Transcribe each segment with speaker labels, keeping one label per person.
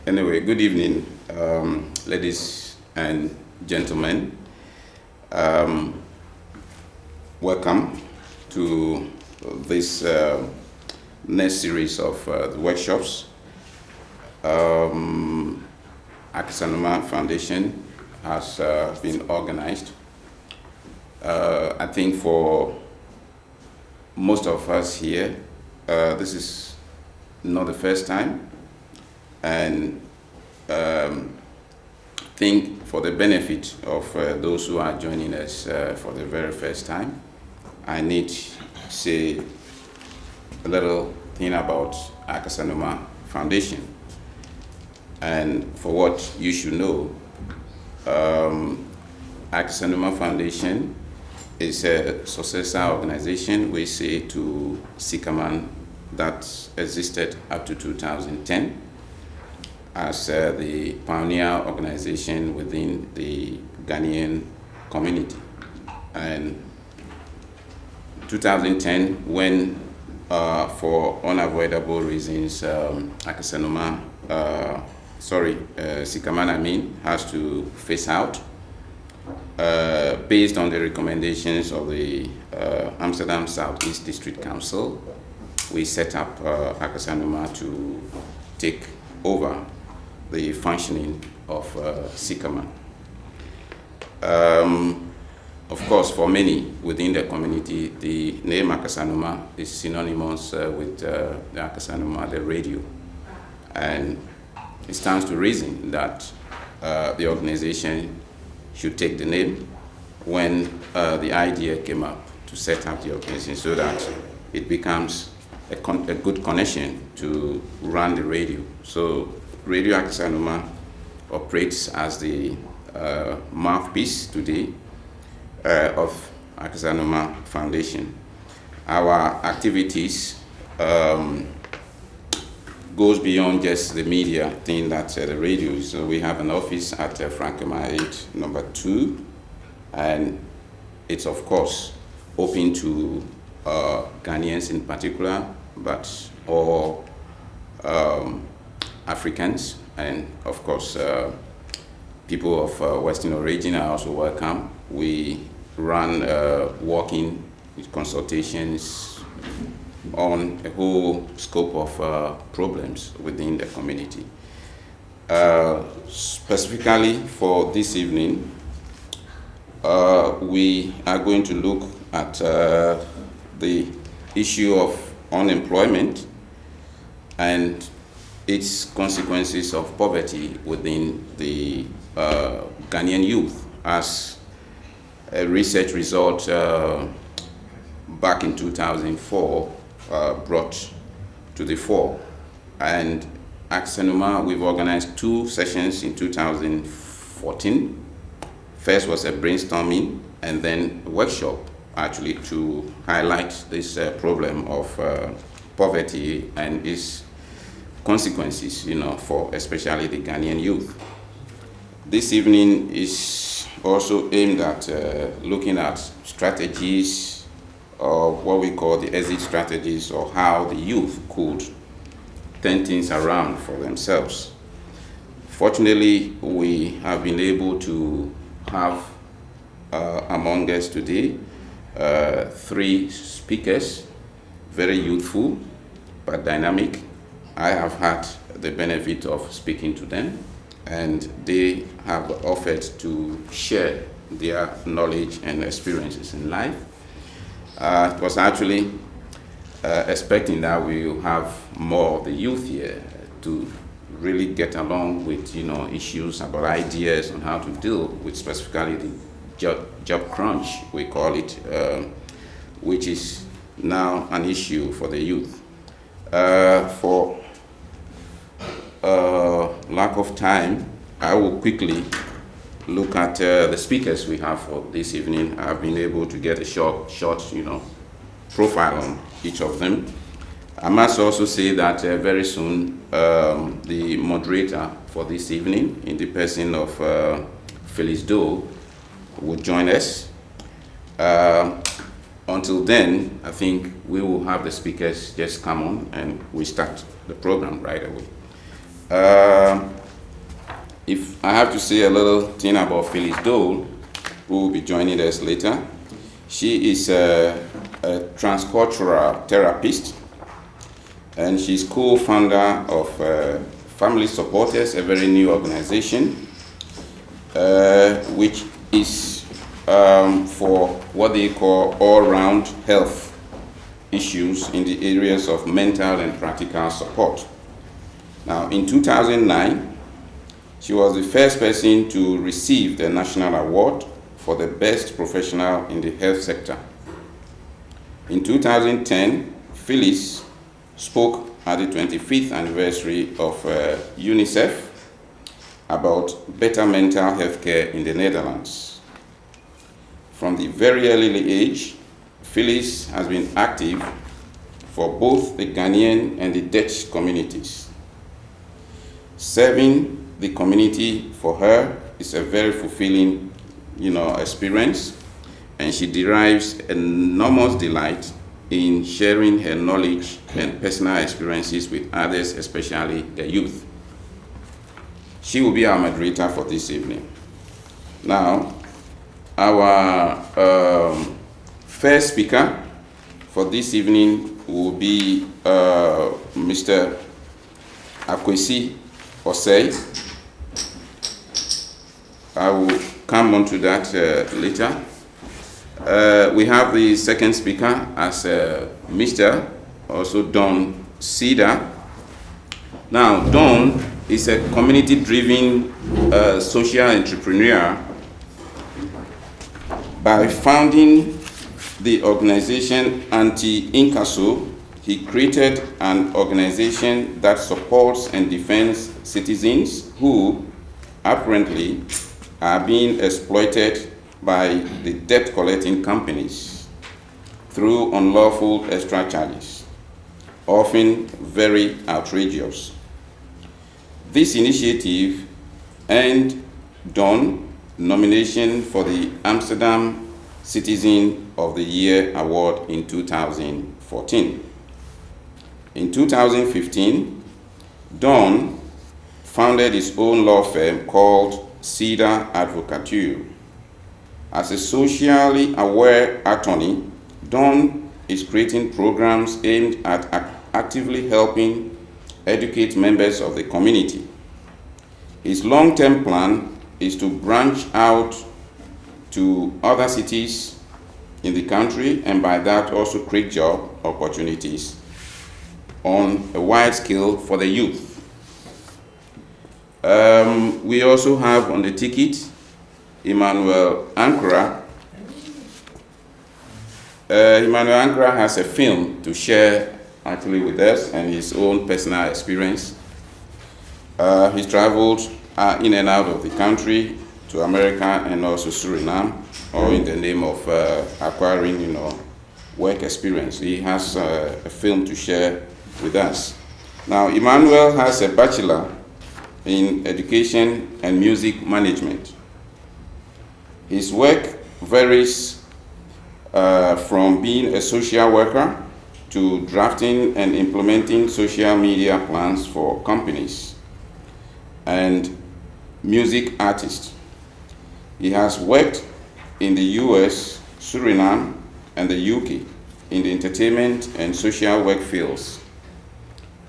Speaker 1: Anyway, good evening, ladies and gentlemen. Welcome to this next series of the workshops. Akasanoma Foundation has been organized. I think for most of us here, this is not the first time, and think for the benefit of those who are joining us for the very first time, I need to say a little thing about Akasanoma Foundation. And for what you should know, Akasanoma Foundation is a successor organization, we say, to Sikaman that existed up to 2010 as the pioneer organization within the Ghanaian community. And 2010, when for unavoidable reasons, Sikaman has to phase out, based on the recommendations of the Amsterdam Southeast District Council, we set up Akasanoma to take over the functioning of Sikaman. Of course, for many within the community, the name Akasanoma is synonymous with the Akasanoma, the radio. And it stands to reason that the organization should take the name when the idea came up to set up the organization so that it becomes a good connection to run the radio. So Radio Akasanoma operates as the mouthpiece today of Akasanoma Foundation. Our activities goes beyond just the media thing that's the radio. So we have an office at Frankema 8, number 2, and it's of course open to Ghanaians in particular, but all Africans, and of course people of Western origin are also welcome. We run walking consultations on a whole scope of problems within the community. Specifically for this evening, we are going to look at the issue of unemployment and its consequences of poverty within the Ghanaian youth, as a research result back in 2004 brought to the fore. And Akasanoma, we've organized 2 sessions in 2014. First was a brainstorming and then a workshop, actually, to highlight this problem of poverty and its consequences, for especially the Ghanaian youth. This evening is also aimed at looking at strategies, or what we call the exit strategies, or how the youth could turn things around for themselves. Fortunately, we have been able to have among us today 3 speakers, very youthful but dynamic. I have had the benefit of speaking to them, and they have offered to share their knowledge and experiences in life. It was actually expecting that we will have more of the youth here to really get along with issues about ideas on how to deal with specifically the job crunch, we call it, which is now an issue for the youth. For lack of time, I will quickly look at the speakers we have for this evening. I've been able to get a short, profile on each of them. I must also say that very soon the moderator for this evening, in the person of Phyllis Doe, will join us. Until then, I think we will have the speakers just come on and we start the program right away. I have to say a little thing about Phyllis Dole, who will be joining us later. She is a transcultural therapist, and she's co-founder of Family Supporters, a very new organization, which is for what they call all-round health issues in the areas of mental and practical support. Now, in 2009, she was the first person to receive the National Award for the Best Professional in the Health Sector. In 2010, Phyllis spoke at the 25th anniversary of UNICEF about better mental health care in the Netherlands. From the very early age, Phyllis has been active for both the Ghanaian and the Dutch communities. Serving the community for her is a very fulfilling, experience, and she derives enormous delight in sharing her knowledge and personal experiences with others, especially the youth. She will be our moderator for this evening. Now, our first speaker for this evening will be Mr. Akwesi Osei. I will come on to that later. We have the second speaker as Mr. also Don Cedar. Now, Don is a community-driven social entrepreneur. By founding the organization Anti-Incasso, he created an organization that supports and defends citizens who apparently are being exploited by the debt-collecting companies through unlawful extra charges, often very outrageous. This initiative earned Don nomination for the Amsterdam Citizen of the Year Award in 2014. In 2015, Don founded his own law firm called Cedar Advocature. As a socially aware attorney, Don is creating programs aimed at actively helping educate members of the community. His long-term plan is to branch out to other cities in the country, and by that also create job opportunities on a wide scale for the youth. We also have on the ticket Emmanuel Ankara. Emmanuel Ankara has a film to share actually with us and his own personal experience. He's traveled in and out of the country to America and also Suriname, all in the name of acquiring, work experience. He has a film to share with us. Now, Emmanuel has a bachelor in education and music management. His work varies from being a social worker to drafting and implementing social media plans for companies and music artist. He has worked in the US, Suriname, and the UK in the entertainment and social work fields,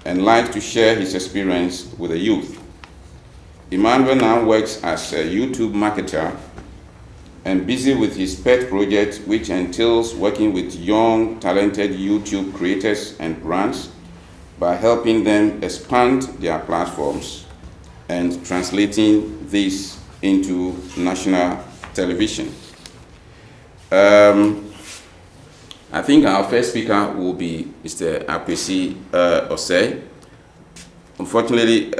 Speaker 1: and likes to share his experience with the youth. Emmanuel now works as a YouTube marketer and busy with his pet project, which entails working with young, talented YouTube creators and brands by helping them expand their platforms and translating this into national television. I think our first speaker will be Mr. Akwesi Osei. Unfortunately,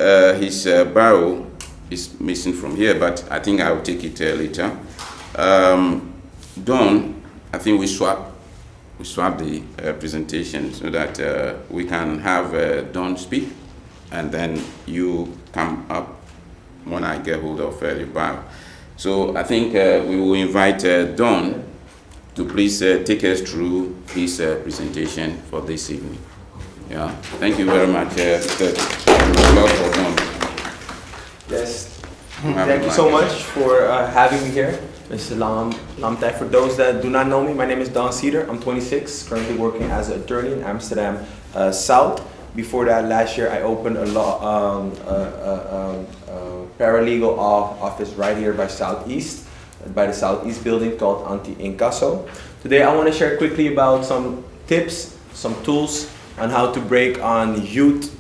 Speaker 1: his bio is missing from here, but I think I will take it later. Don, I think we swap the presentation so that we can have Don speak, and then you come up when I get hold of your bio. So I think we will invite Don to please take us through his presentation for this evening. Yeah, thank you very much. Applause for Don.
Speaker 2: Yes. Thank you so much for having me here. Mr. Lamtek. For those that do not know me, my name is Don Cedar. I'm 26, currently working as an attorney in Amsterdam South. Before that, last year I opened a paralegal office right here by the Southeast building called Anti-Incasso. Today I want to share quickly about some tips, some tools on how to break on youth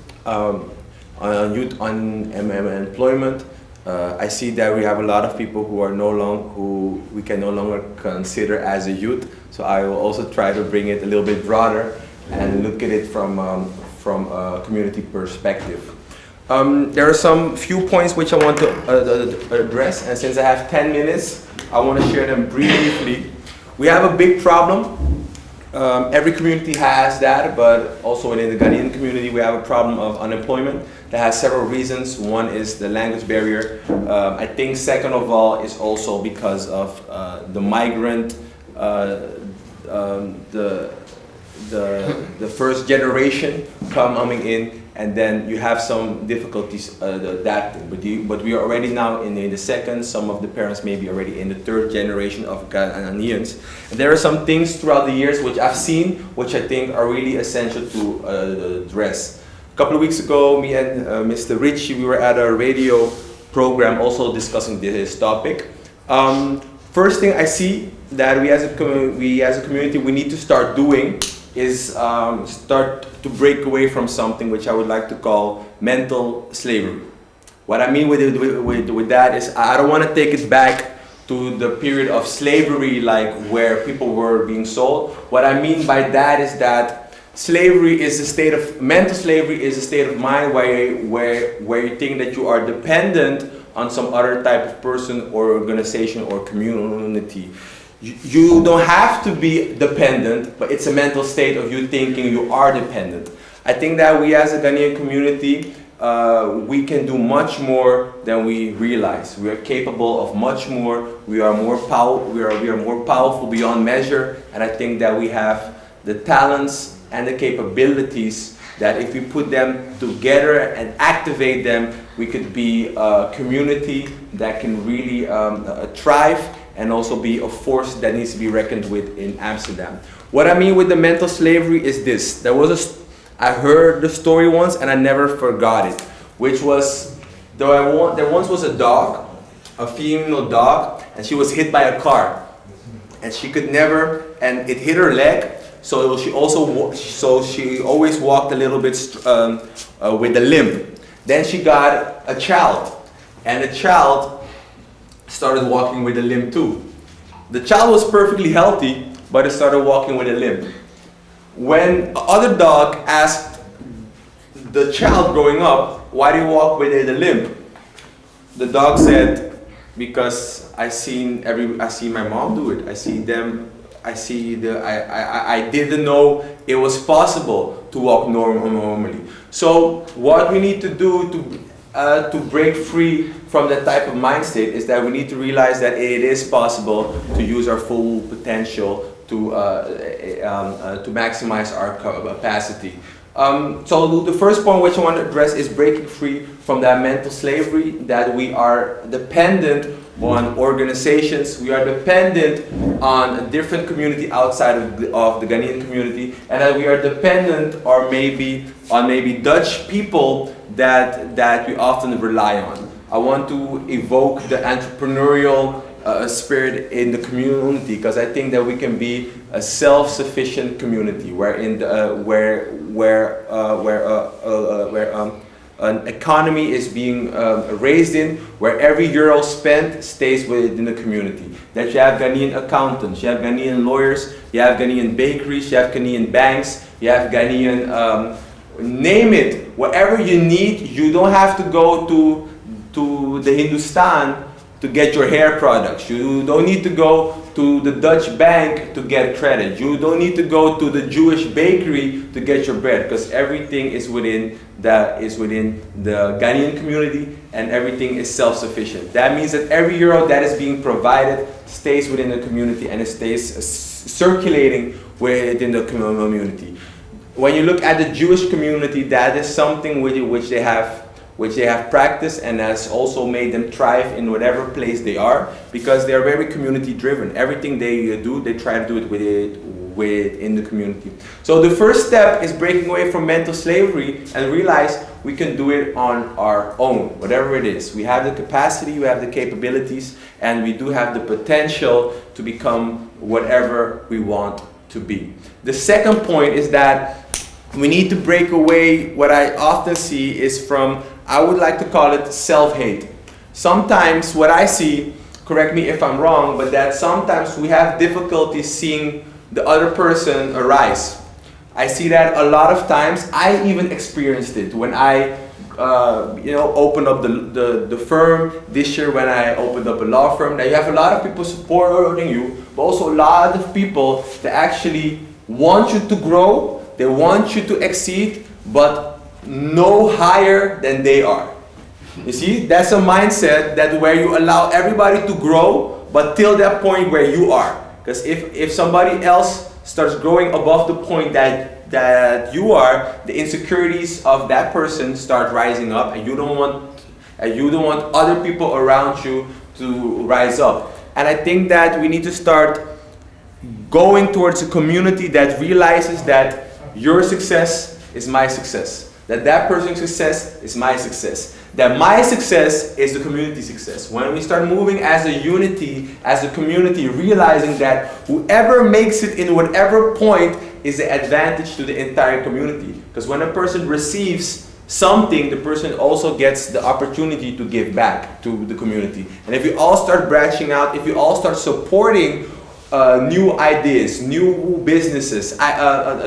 Speaker 2: unemployment. I see that we have a lot of people who we can no longer consider as a youth. So I will also try to bring it a little bit broader and look at it from a community perspective. There are some few points which I want to address, and since I have 10 minutes, I want to share them briefly. We have a big problem. Every community has that, but also within the Ghanaian community, we have a problem of unemployment that has several reasons. One is the language barrier. I think second of all is also because of the migrant, the first generation coming in, and then you have some difficulties adapting. But we are already now in the second. Some of the parents may be already in the third generation of Ghanaians. And there are some things throughout the years which I've seen, which I think are really essential to address. A couple of weeks ago, me and Mr. Ritchie, we were at a radio program also discussing this topic. First thing I see that we as a community, we need to start doing is start to break away from something which I would like to call mental slavery. What I mean with that is I don't want to take it back to the period of slavery, like where people were being sold. What I mean by that is that slavery is mental slavery is a state of mind where you think that you are dependent on some other type of person or organization or community. You don't have to be dependent, but it's a mental state of you thinking you are dependent. I think that we as a Ghanaian community, we can do much more than we realize. We are capable of much more. We are more powerful beyond measure, and I think that we have the talents and the capabilities that if we put them together and activate them, we could be a community that can really thrive and also be a force that needs to be reckoned with in Amsterdam. What I mean with the mental slavery is this. I heard the story once and I never forgot it, which was, there once was a dog, a female dog, and she was hit by a car. And she could never, and it hit her leg, so she always walked a little bit with a limp. Then she got a child, and the child started walking with a limp too. The child was perfectly healthy, but it started walking with a limp. When other dog asked the child growing up, why do you walk with a limp? The dog said, because I see my mom do it. I didn't know it was possible to walk normally. So what we need to do to break free from that type of mind state is that we need to realize that it is possible to use our full potential to maximize our capacity. So the first point which I want to address is breaking free from that mental slavery that we are dependent on organizations, we are dependent on a different community outside of the Ghanaian community, and that we are dependent on maybe Dutch people that we often rely on. I want to evoke the entrepreneurial spirit in the community, because I think that we can be a self-sufficient community where an economy is being raised in, where every euro spent stays within the community. That you have Ghanaian accountants, you have Ghanaian lawyers, you have Ghanaian bakeries, you have Ghanaian banks, you have Ghanaian, name it, whatever you need. You don't have to go to the Hindustan to get your hair products. You don't need to go to the Dutch bank to get credit. You don't need to go to the Jewish bakery to get your bread, because everything is within the Ghanaian community, and everything is self-sufficient. That means that every euro that is being provided stays within the community, and it stays circulating within the community. When you look at the Jewish community, that is something which they have which they have practiced and has also made them thrive in whatever place they are, because they are very community driven. Everything they do, they try to do it within the community. So the first step is breaking away from mental slavery and realize we can do it on our own, whatever it is. We have the capacity, we have the capabilities, and we do have the potential to become whatever we want to be. The second point is that we need to break away, what I often see is from, I would like to call it self-hate. Sometimes what I see, correct me if I'm wrong, but that sometimes we have difficulty seeing the other person arise. I see that a lot of times. I even experienced it when I opened up the firm this year, when I opened up a law firm, that you have a lot of people supporting you, but also a lot of people that actually want you to grow, they want you to exceed, but no higher than they are. You see, that's a mindset that where you allow everybody to grow, but till that point where you are. Because if somebody else starts growing above the point that you are, the insecurities of that person start rising up, and you don't want other people around you to rise up. And I think that we need to start going towards a community that realizes that your success is my success, that person's success is my success, that my success is the community's success. When we start moving as a unity, as a community, realizing that whoever makes it in whatever point is an advantage to the entire community. Because when a person receives something, the person also gets the opportunity to give back to the community. And if we all start branching out, if we all start supporting new ideas, new businesses,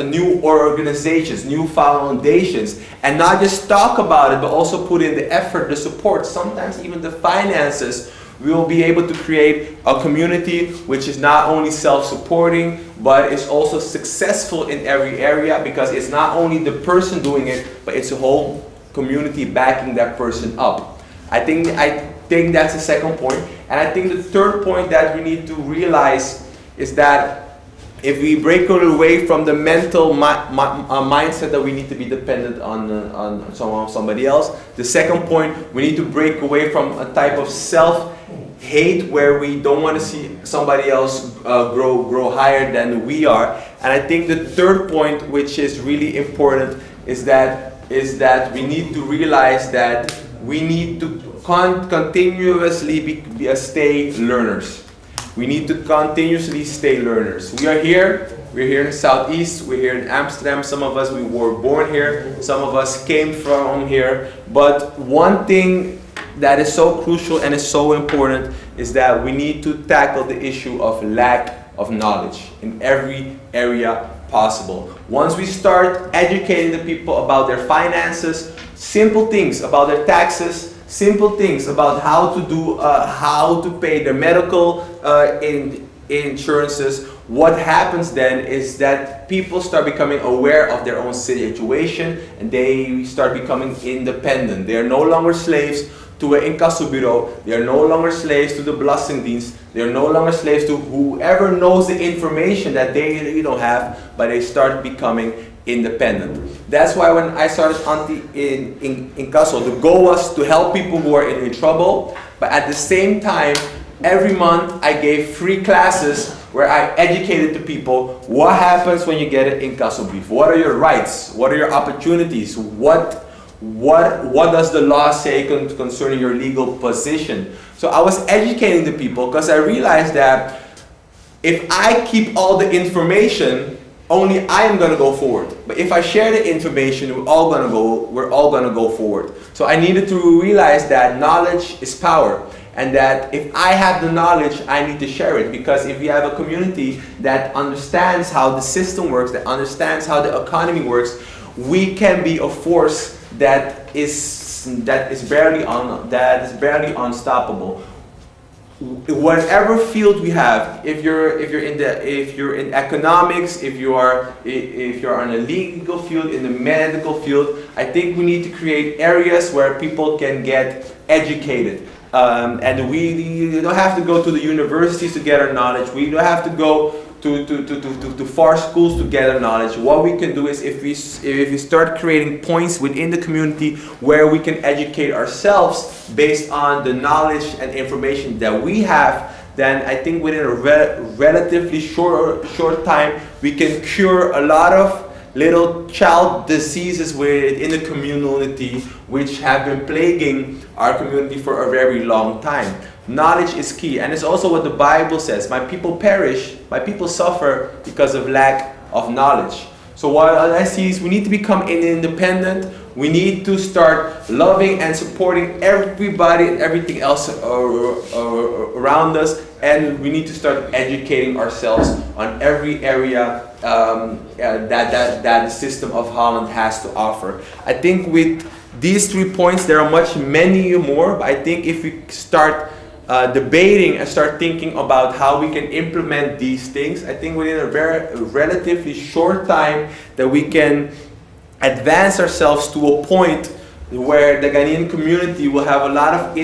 Speaker 2: new organizations, new foundations, and not just talk about it, but also put in the effort, the support, sometimes even the finances, we will be able to create a community which is not only self-supporting, but is also successful in every area, because it's not only the person doing it, but it's a whole community backing that person up. I think that's the second point. And I think the third point that we need to realize is that if we break away from the mental mindset that we need to be dependent on somebody else, the second point, we need to break away from a type of self-hate where we don't want to see somebody else grow higher than we are. And I think the third point, which is really important, is that we need to realize that we need to continuously stay learners. We need to continuously stay learners. We're here in the Southeast, we're here in Amsterdam. Some of us, we were born here, some of us came from here. But one thing that is so crucial and is so important is that we need to tackle the issue of lack of knowledge in every area possible. Once we start educating the people about their finances, simple things about their taxes, simple things about how to pay their medical insurances, what happens then is that people start becoming aware of their own situation and they start becoming independent. They are no longer slaves to an incasso bureau. They are no longer slaves to the belastingdienst. They are no longer slaves to whoever knows the information that they don't have, but they start becoming independent. That's why when I started in incasso, the goal was to help people who are in trouble, but at the same time, every month I gave free classes where I educated the people what happens when you get an incasso brief. What are your rights? What are your opportunities? What does the law say concerning your legal position? So I was educating the people because I realized that if I keep all the information, only I am going to go forward. But if I share the information, we're all going to go forward. So I needed to realize that knowledge is power. And that if I have the knowledge, I need to share it. Because if you have a community that understands how the system works, that understands how the economy works, we can be a force that is barely unstoppable. Whatever field we have, if you're in economics, if you're in a legal field, in the medical field, I think we need to create areas where people can get educated. And we don't have to go to the universities to get our knowledge. We don't have to go to force schools to gather knowledge. What we can do is if we start creating points within the community where we can educate ourselves based on the knowledge and information that we have, then I think within a relatively short time we can cure a lot of little child diseases within the community which have been plaguing our community for a very long time. Knowledge is key, and it's also what the Bible says. My people perish, my people suffer because of lack of knowledge. So what I see is we need to become independent. We need to start loving and supporting everybody and everything else around us, and we need to start educating ourselves on every area that the system of Holland has to offer. I think with these 3 points, there are many more, but I think if we start debating and start thinking about how we can implement these things, I think within a relatively short time that we can advance ourselves to a point where the Ghanaian community will have a lot of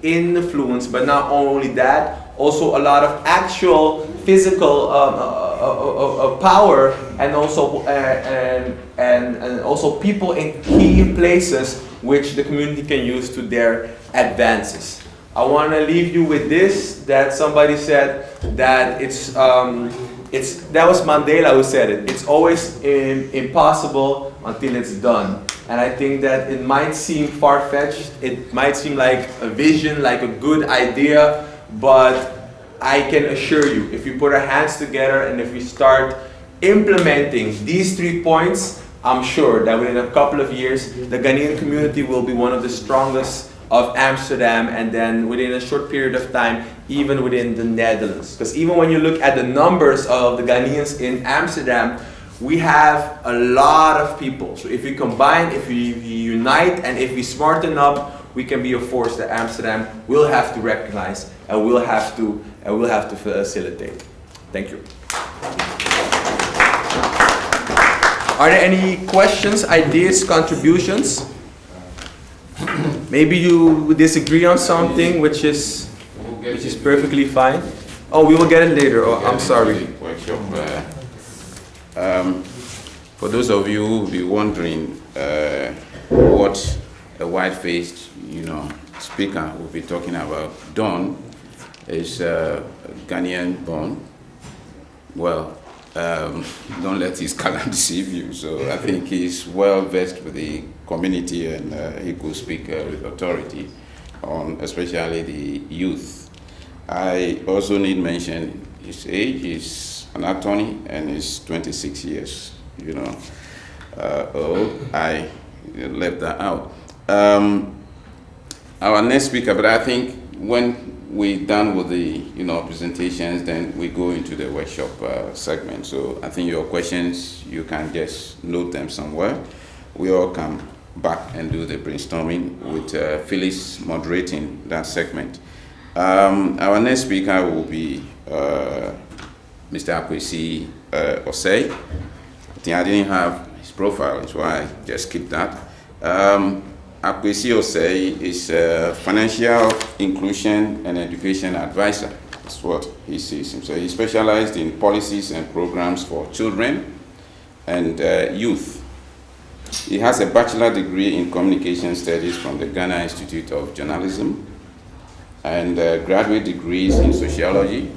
Speaker 2: influence, but not only that, also a lot of actual physical power, and also people in key places which the community can use to their advances. I want to leave you with this, that somebody said that that was Mandela who said it. It's always impossible until it's done. And I think that it might seem far-fetched, it might seem like a vision, like a good idea, but I can assure you, if we put our hands together and if we start implementing these 3 points, I'm sure that within a couple of years, the Ghanaian community will be one of the strongest of Amsterdam, and then within a short period of time, even within the Netherlands. Because even when you look at the numbers of the Ghanaians in Amsterdam, we have a lot of people. So if we combine, if we unite, and if we smarten up, we can be a force that Amsterdam will have to recognize and will have to facilitate. Thank you. Are there any questions, ideas, contributions? Maybe you disagree on something, which is perfectly fine. Oh, we will get it later. Oh, I'm sorry.
Speaker 1: Workshop. For those of you who will be wondering what a white-faced, speaker will be talking about, Don is Ghanaian born. Well, don't let his color deceive you. So I think he's well versed with the community, and he could speak with authority on especially the youth. I also need mention his age. He's an attorney and he's 26 years. I left that out. Our next speaker, but I think when we're done with the presentations, then we go into the workshop segment. So I think your questions, you can just note them somewhere. We all come back and do the brainstorming with Phyllis moderating that segment. Our next speaker will be Mr. Akwesi Osei. I think I didn't have his profile, so I just skipped that. Akwesi Osei is a financial inclusion and education advisor. That's what he sees himself. He specialized in policies and programs for children and youth. He has a bachelor degree in communication studies from the Ghana Institute of Journalism, and graduate degrees in sociology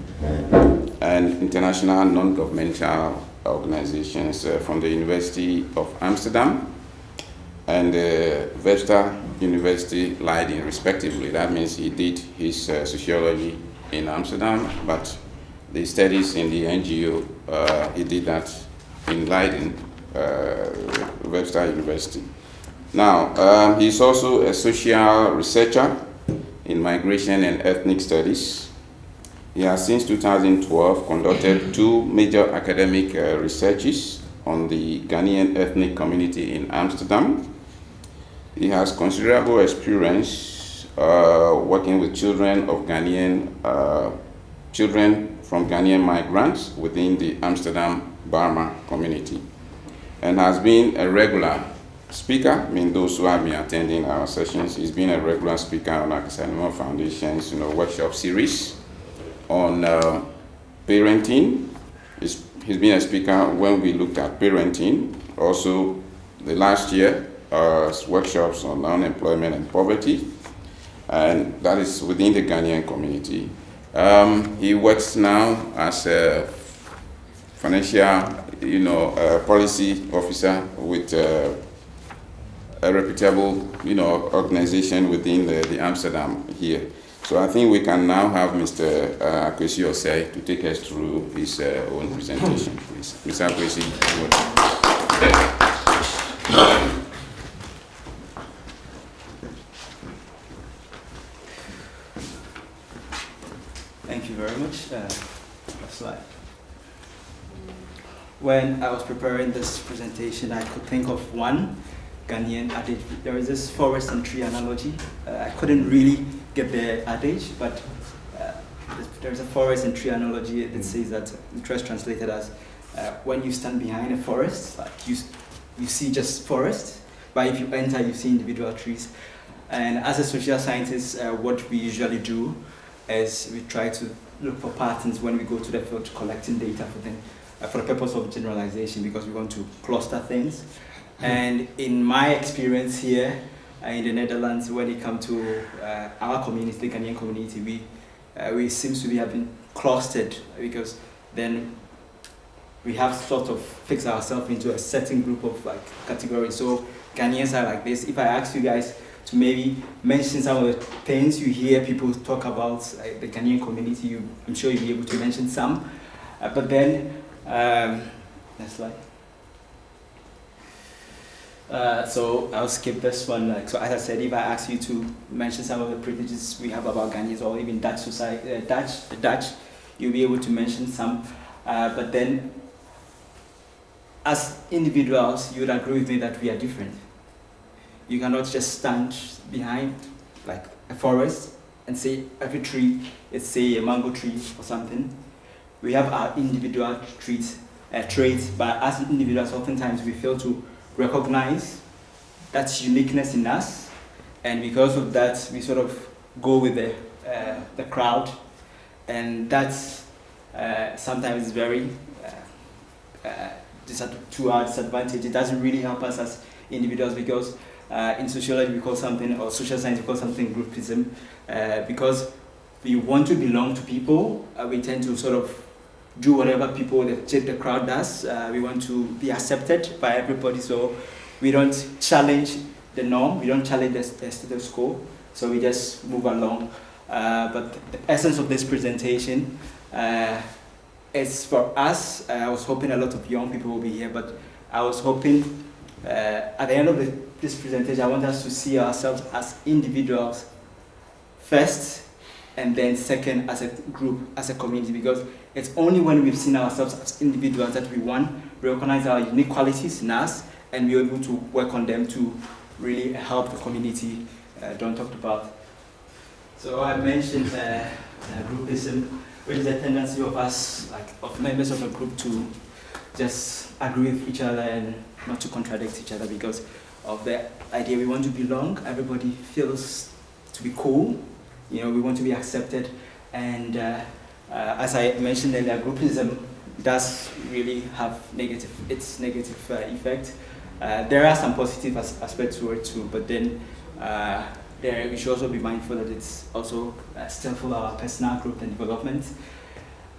Speaker 1: and international non-governmental organizations from the University of Amsterdam and Webster University Leiden, respectively. That means he did his sociology in Amsterdam, but the studies in the NGO, he did that in Leiden, Webster University. Now, he's also a social researcher in migration and ethnic studies. He has since 2012 conducted 2 major academic researches on the Ghanaian ethnic community in Amsterdam. He has considerable experience working with children from Ghanaian migrants within the Amsterdam Burma community, and has been a regular speaker. I mean, those who have been attending our sessions, he's been a regular speaker on Akasanoma Foundation's workshop series on parenting, he's been a speaker when we looked at parenting. Also, the last year, workshops on unemployment and poverty, and that is within the Ghanaian community. He works now as a financial, policy officer with a reputable, organization within the Amsterdam here. So I think we can now have Mr. Akwesi Osei to take us through his own presentation, please. Mr. Akwesi.
Speaker 3: Thank you very much. Slide. When I was preparing this presentation, I could think of one Ghanaian adage. There is this forest and tree analogy. I couldn't really get the adage, but there's a forest and tree analogy that says that, it's translated as, when you stand behind a forest, like you see just forest, but if you enter, you see individual trees. And as a social scientist, what we usually do is we try to look for patterns when we go to the field collecting data for them, for the purpose of generalization, because we want to cluster things. And in my experience here in the Netherlands, when it comes to our community, the Ghanaian community, we seem to be having clustered, because then we have sort of fixed ourselves into a certain group of categories. So Ghanaians are like this. If I ask you guys to maybe mention some of the things you hear people talk about the Ghanaian community, I'm sure you'll be able to mention some. But then, next slide. So I'll skip this one. So as I said, if I ask you to mention some of the privileges we have about Ghanaians, or even Dutch society, Dutch, you'll be able to mention some. But then, as individuals, you would agree with me that we are different. You cannot just stand behind like a forest and say every tree is, say, a mango tree or something. We have our individual traits, but as individuals, oftentimes we fail to recognize that uniqueness in us, and because of that, we sort of go with the crowd, and that's sometimes very to our disadvantage. It doesn't really help us as individuals, because in sociology we call something, or social science we call something groupism, because we want to belong to people. We tend to sort of do whatever the crowd does. We want to be accepted by everybody, so we don't challenge the norm, we don't challenge the status quo, so we just move along. But the essence of this presentation is for us. I was hoping a lot of young people will be here, but I was hoping at the end of this presentation, I want us to see ourselves as individuals first, and then second as a group, as a community, because it's only when we've seen ourselves as individuals that we, one, recognize our unique qualities in us, and we're able to work on them to really help the community Don talked about. So I mentioned groupism, which is a tendency of us, of members of a group, to just agree with each other and not to contradict each other, because of the idea we want to belong. Everybody feels to be cool. We want to be accepted, and as I mentioned earlier, groupism does really have negative effect. There are some positive aspects to it too, but then we should also be mindful that it's also still for our personal growth and development.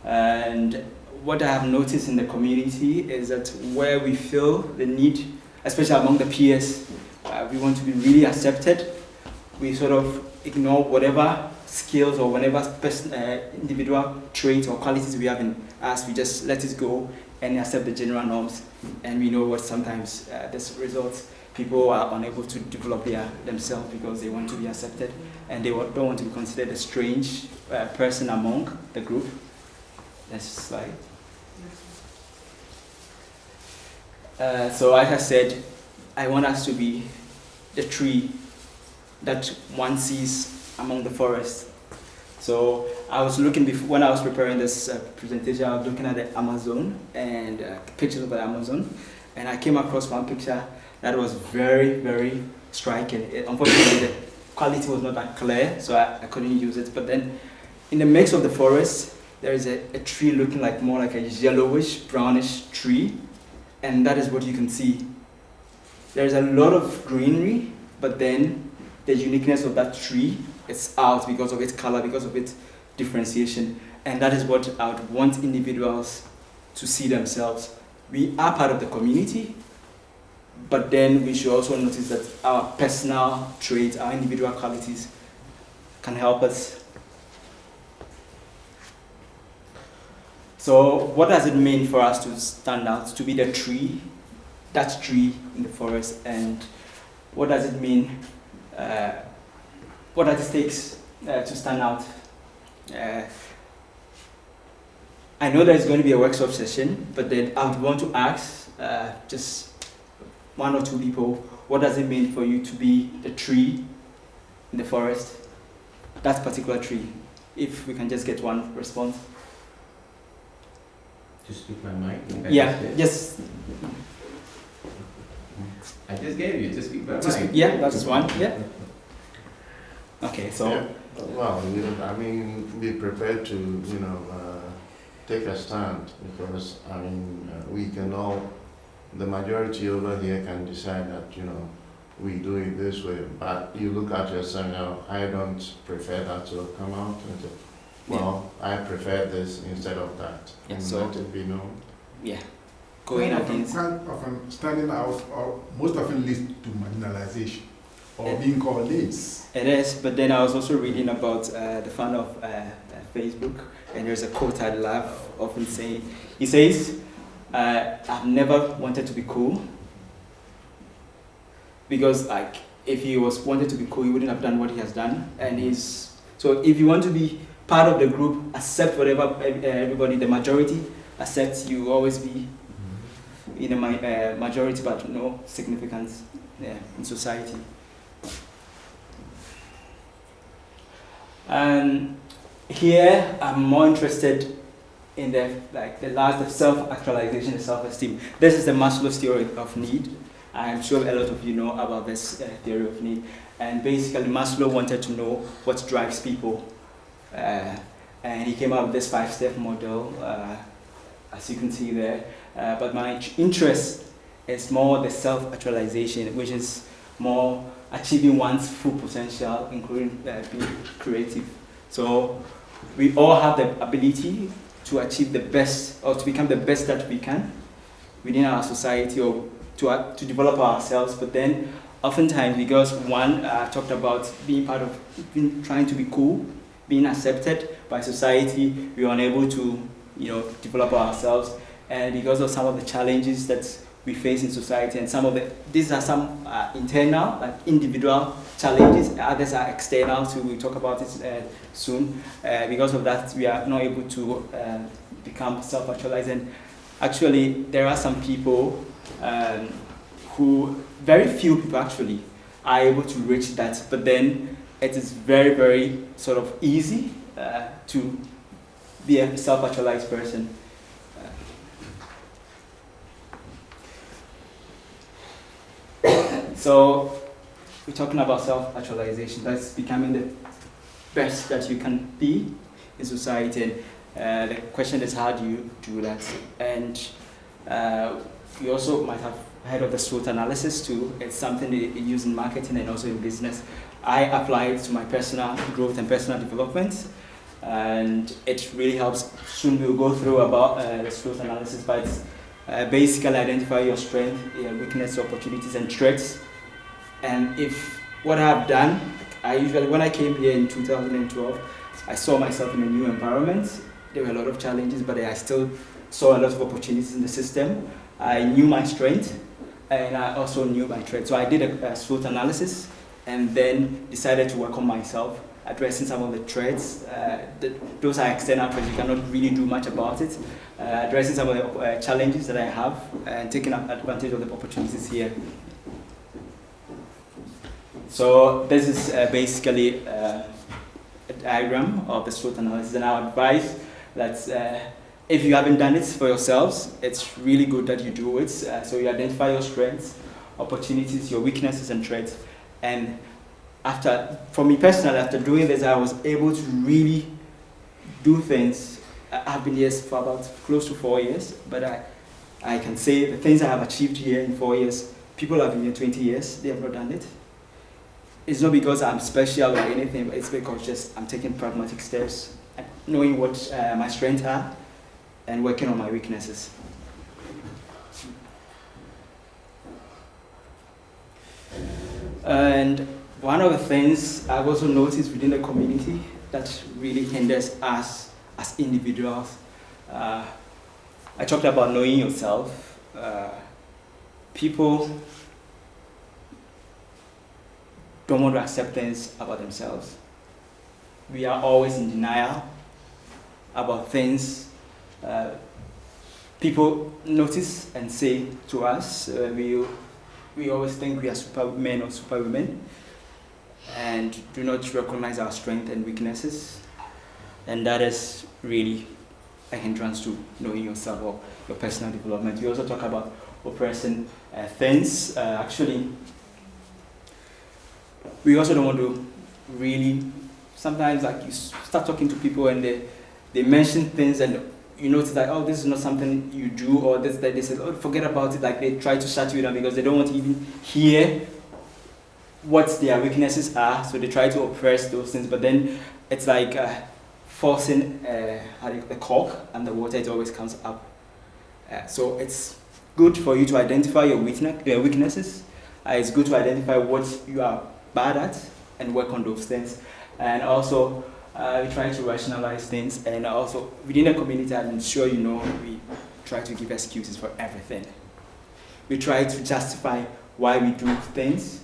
Speaker 3: And what I have noticed in the community is that where we feel the need, especially among the peers, we want to be really accepted, we sort of ignore whatever skills or whatever individual traits or qualities we have in us. We just let it go and accept the general norms. And we know what sometimes this results. People are unable to develop themselves because they want to be accepted, and they don't want to be considered a strange person among the group. Next slide. So like I said, I want us to be the tree that one sees among the forest. So I was looking, when I was preparing this presentation, I was looking at the Amazon and pictures of the Amazon, and I came across one picture that was very, very striking. Unfortunately, the quality was not that clear, so I couldn't use it. But then, in the mix of the forest, there is a tree looking like more like a yellowish, brownish tree, and that is what you can see. There's a lot of greenery, but then the uniqueness of that tree is out because of its color, because of its differentiation, and that is what I would want individuals to see themselves. We are part of the community, but then we should also notice that our personal traits, our individual qualities can help us. So what does it mean for us to stand out, to be the tree, that tree in the forest, and what does it mean, what does it take to stand out? I know there's going to be a workshop session, but then I would want to ask just one or two people, what does it mean for you to be the tree in the forest, that particular tree? If we can just get one response.
Speaker 4: Just speak my mind.
Speaker 3: Yeah, just.
Speaker 4: I just gave you, just speak my
Speaker 3: Just,
Speaker 4: mind.
Speaker 3: yeah, that's one, yeah. Okay, so.
Speaker 5: Yeah. Well, I mean, be prepared to, take a stand, because, we can all, the majority over here can decide that, we do it this way, but you look at yourself, I don't prefer that to come out, and well, I prefer this instead of that.
Speaker 3: Yeah,
Speaker 5: and
Speaker 3: so-
Speaker 5: let it be known.
Speaker 3: Yeah, going against.
Speaker 6: Often standing out, or most often leads to marginalization or
Speaker 3: Yeah.
Speaker 6: being called names.
Speaker 3: It is, but then I was also reading about the founder of Facebook, and there's a quote I love often saying. He says, I've never wanted to be cool, because like if he was wanted to be cool, he wouldn't have done what he has done. And so if you want to be part of the group, accept whatever everybody, the majority accepts, you will always be in a majority, but no significance in society. And here I'm more interested in the self-actualization and self-esteem. This is the Maslow's theory of need. I'm sure a lot of you know about this theory of need. And basically Maslow wanted to know what drives people. And he came up with this 5-step model, as you can see there. But my interest is more the self-actualization, which is more achieving one's full potential, including being creative. So we all have the ability to achieve the best, or to become the best that we can within our society, or to develop ourselves. But then oftentimes, because one talked about being part of, trying to be cool, being accepted by society, we are unable to develop ourselves. And because of some of the challenges that we face in society, and these are some internal, like individual challenges, others are external, so we'll talk about it soon. Because of that, we are not able to become self-actualized. And actually, there are some people very few people actually are able to reach that, but then it is very, very sort of easy to be a self-actualized person. So we're talking about self-actualization. That's becoming the best that you can be in society. And the question is, how do you do that? And you also might have heard of the SWOT analysis too. It's something they use in marketing and also in business. I apply it to my personal growth and personal development, and it really helps. Soon we'll go through about the SWOT analysis, but basically identify your strength, your weakness, opportunities, and threats. And what I've done, when I came here in 2012, I saw myself in a new environment. There were a lot of challenges, but I still saw a lot of opportunities in the system. I knew my strength, and I also knew my threats. So I did a SWOT analysis, and then decided to work on myself, addressing some of the threats. Those are external threats, you cannot really do much about it. Addressing some of the challenges that I have, and taking advantage of the opportunities here. So this is basically a diagram of the SWOT analysis, and I advise that if you haven't done it for yourselves, it's really good that you do it. So you identify your strengths, opportunities, your weaknesses and threats. And for me personally, after doing this, I was able to really do things I've been here for about close to 4 years, but I can say the things I have achieved here in 4 years, people have been here 20 years, they have not done it. It's not because I'm special or anything, but it's because just I'm taking pragmatic steps, knowing what my strengths are, and working on my weaknesses. And one of the things I've also noticed within the community that really hinders us as individuals, I talked about knowing yourself. People don't want to accept things about themselves. We are always in denial about things. People notice and say to us, we always think we are supermen or superwomen and do not recognize our strengths and weaknesses. And that is really a hindrance to knowing yourself or your personal development. We also talk about oppressing things. Actually, we also don't want to really, sometimes like you start talking to people and they mention things and you notice that, oh, this is not something you do, or this, that they say, oh, forget about it, like they try to shut you down because they don't want to even hear what their weaknesses are, so they try to oppress those things, but then it's like forcing the cork and the water, it always comes up. So it's good for you to identify your weaknesses. It's good to identify what you are bad at and work on those things. And also, we try to rationalize things, and also within the community, I'm sure you know, we try to give excuses for everything. We try to justify why we do things.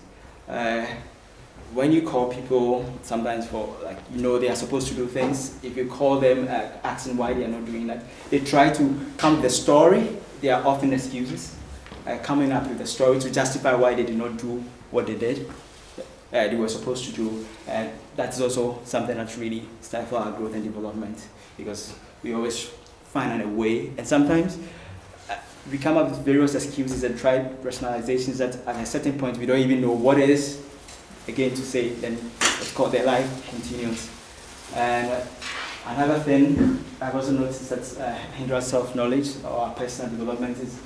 Speaker 3: When you call people sometimes for, like, you know, they are supposed to do things, if you call them asking why they are not doing that, they try to come with a story. They are often excuses, coming up with a story to justify why they did not do what they did. They were supposed to do, and that's also something that's really stifles our growth and development, because we always find a way, and sometimes we come up with various excuses and try rationalizations that at a certain point we don't even know what it is again to say, then it's called their life continues. And another thing I've also noticed that hinders self-knowledge or our personal development is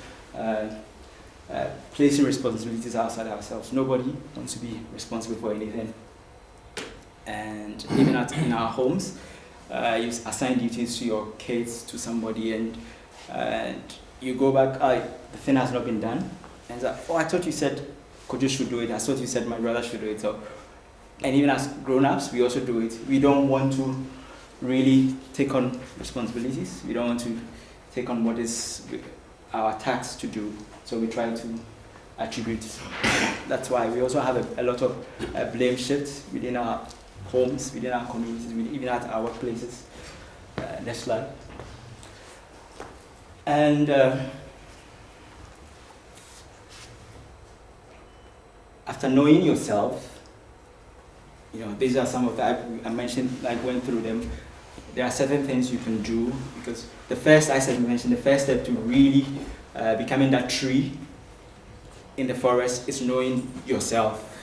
Speaker 3: placing responsibilities outside ourselves. Nobody wants to be responsible for anything. And even in our homes, you assign duties to your kids, to somebody, and you go back, the thing has not been done. And it's like, oh, I thought you said Kojo should do it. I thought you said my brother should do it. So, and even as grown-ups, we also do it. We don't want to really take on responsibilities. We don't want to take on what is our task to do. So we try to attribute. That's why we also have a lot of blame shifts within our homes, within our communities, even at our workplaces. Next slide. And after knowing yourself, you know, these are some of the, I mentioned, I went through them. There are certain things you can do, because the first step to really becoming that tree in the forest is knowing yourself,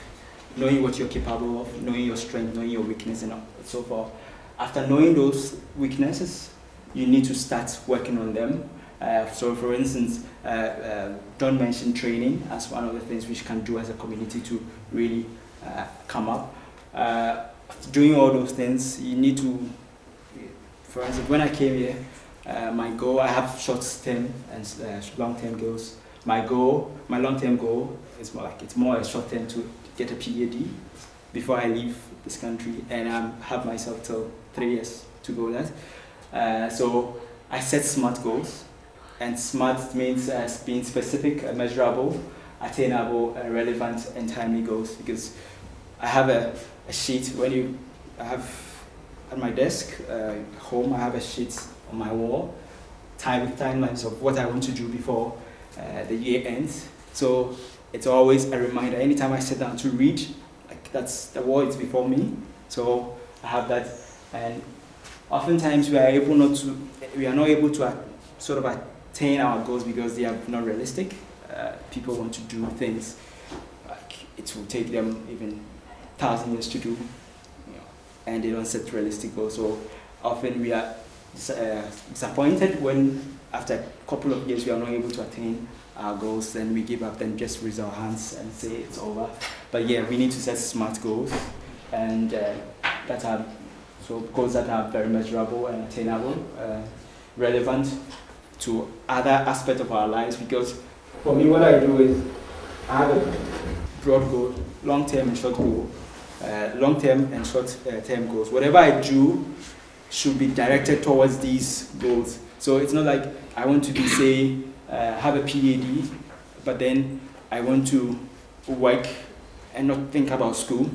Speaker 3: knowing what you're capable of, knowing your strength, knowing your weakness, and so forth. After knowing those weaknesses, you need to start working on them. So for instance, don't mention training as one of the things we can do as a community to really come up. Doing all those things, you need to, for instance, when I came here, my goal, I have short-term and long-term goals. My long-term goal is more like, it's more a short-term to get a PhD before I leave this country, and I have myself till 3 years to go that. So I set SMART goals, and SMART means being specific, measurable, attainable, relevant, and timely goals, because I have a sheet, I have at my desk, home, I have a sheet on my wall, with timelines of what I want to do before the year ends. So it's always a reminder. Anytime I sit down to read, like, that's the wall is before me. So I have that, and oftentimes we are not able to sort of attain our goals because they are not realistic. People want to do things like it will take them even 1,000 years to do, you know, and they don't set realistic goals. So often we are disappointed when after a couple of years we are not able to attain our goals, then we give up, then just raise our hands and say it's over. But yeah, we need to set smart goals, and that are goals that are very measurable and attainable, relevant to other aspects of our lives. Because for me, what I do is I have a broad goal, long-term and short goal, long-term and short-term goals. Whatever I do should be directed towards these goals. So it's not like I want to be, say, have a PhD, but then I want to work and not think about school.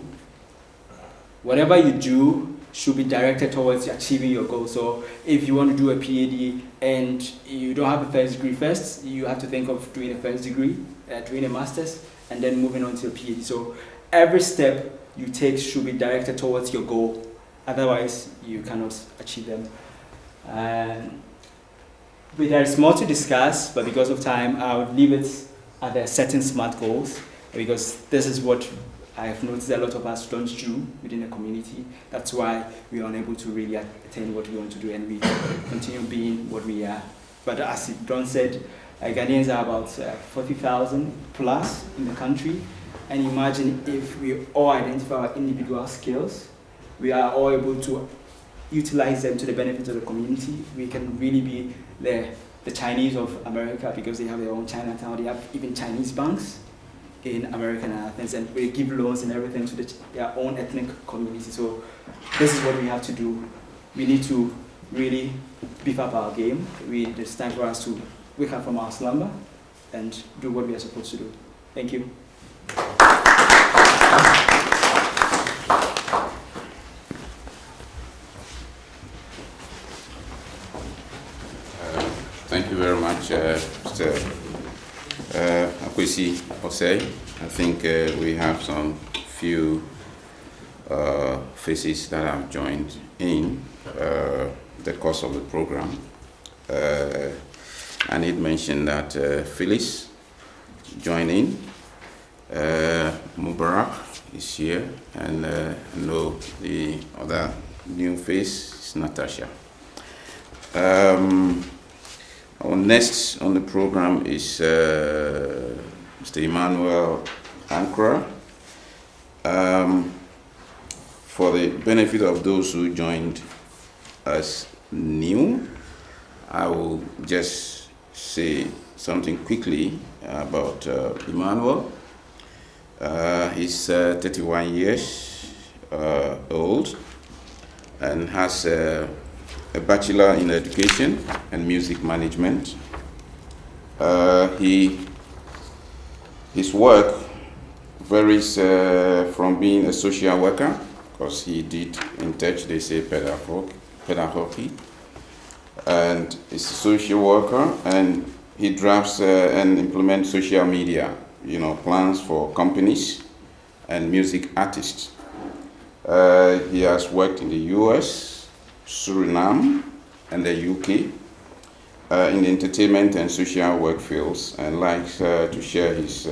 Speaker 3: Whatever you do should be directed towards achieving your goal. So if you want to do a PhD and you don't have a first degree first, you have to think of doing a first degree, doing a master's, and then moving on to a PhD. So every step you take should be directed towards your goal. Otherwise, you cannot achieve them. But there is more to discuss, but because of time, I would leave it at the setting smart goals, because this is what I have noticed a lot of us don't do within the community. That's why we are unable to really attain what we want to do, and we continue being what we are. But as Don said, Ghanaians are about 40,000 plus in the country, and imagine if we all identify our individual skills, we are all able to utilize them to the benefit of the community. We can really be the Chinese of America, because they have their own Chinatown. They have even Chinese banks in America and other things, and we give loans and everything to their own ethnic community. So this is what we have to do. We need to really beef up our game. It's time for us to wake up from our slumber and do what we are supposed to do. Thank you.
Speaker 1: Thank you very much, Mr. Akwesi Osei. I think we have some few faces that have joined in the course of the program. I need mention that Phyllis joined in, Mubarak is here, and I know the other new face is Natasha. Our next on the program is Mr. Emmanuel Ankara. For the benefit of those who joined us new, I will just say something quickly about Emmanuel. He's 31 years old and has a bachelor in education and music management. His work varies from being a social worker, because he did in Dutch they say pedagogy, and he's a social worker, and he drafts and implements social media, plans for companies and music artists. He has worked in the US, Suriname, and the UK in the entertainment and social work fields, and likes to share his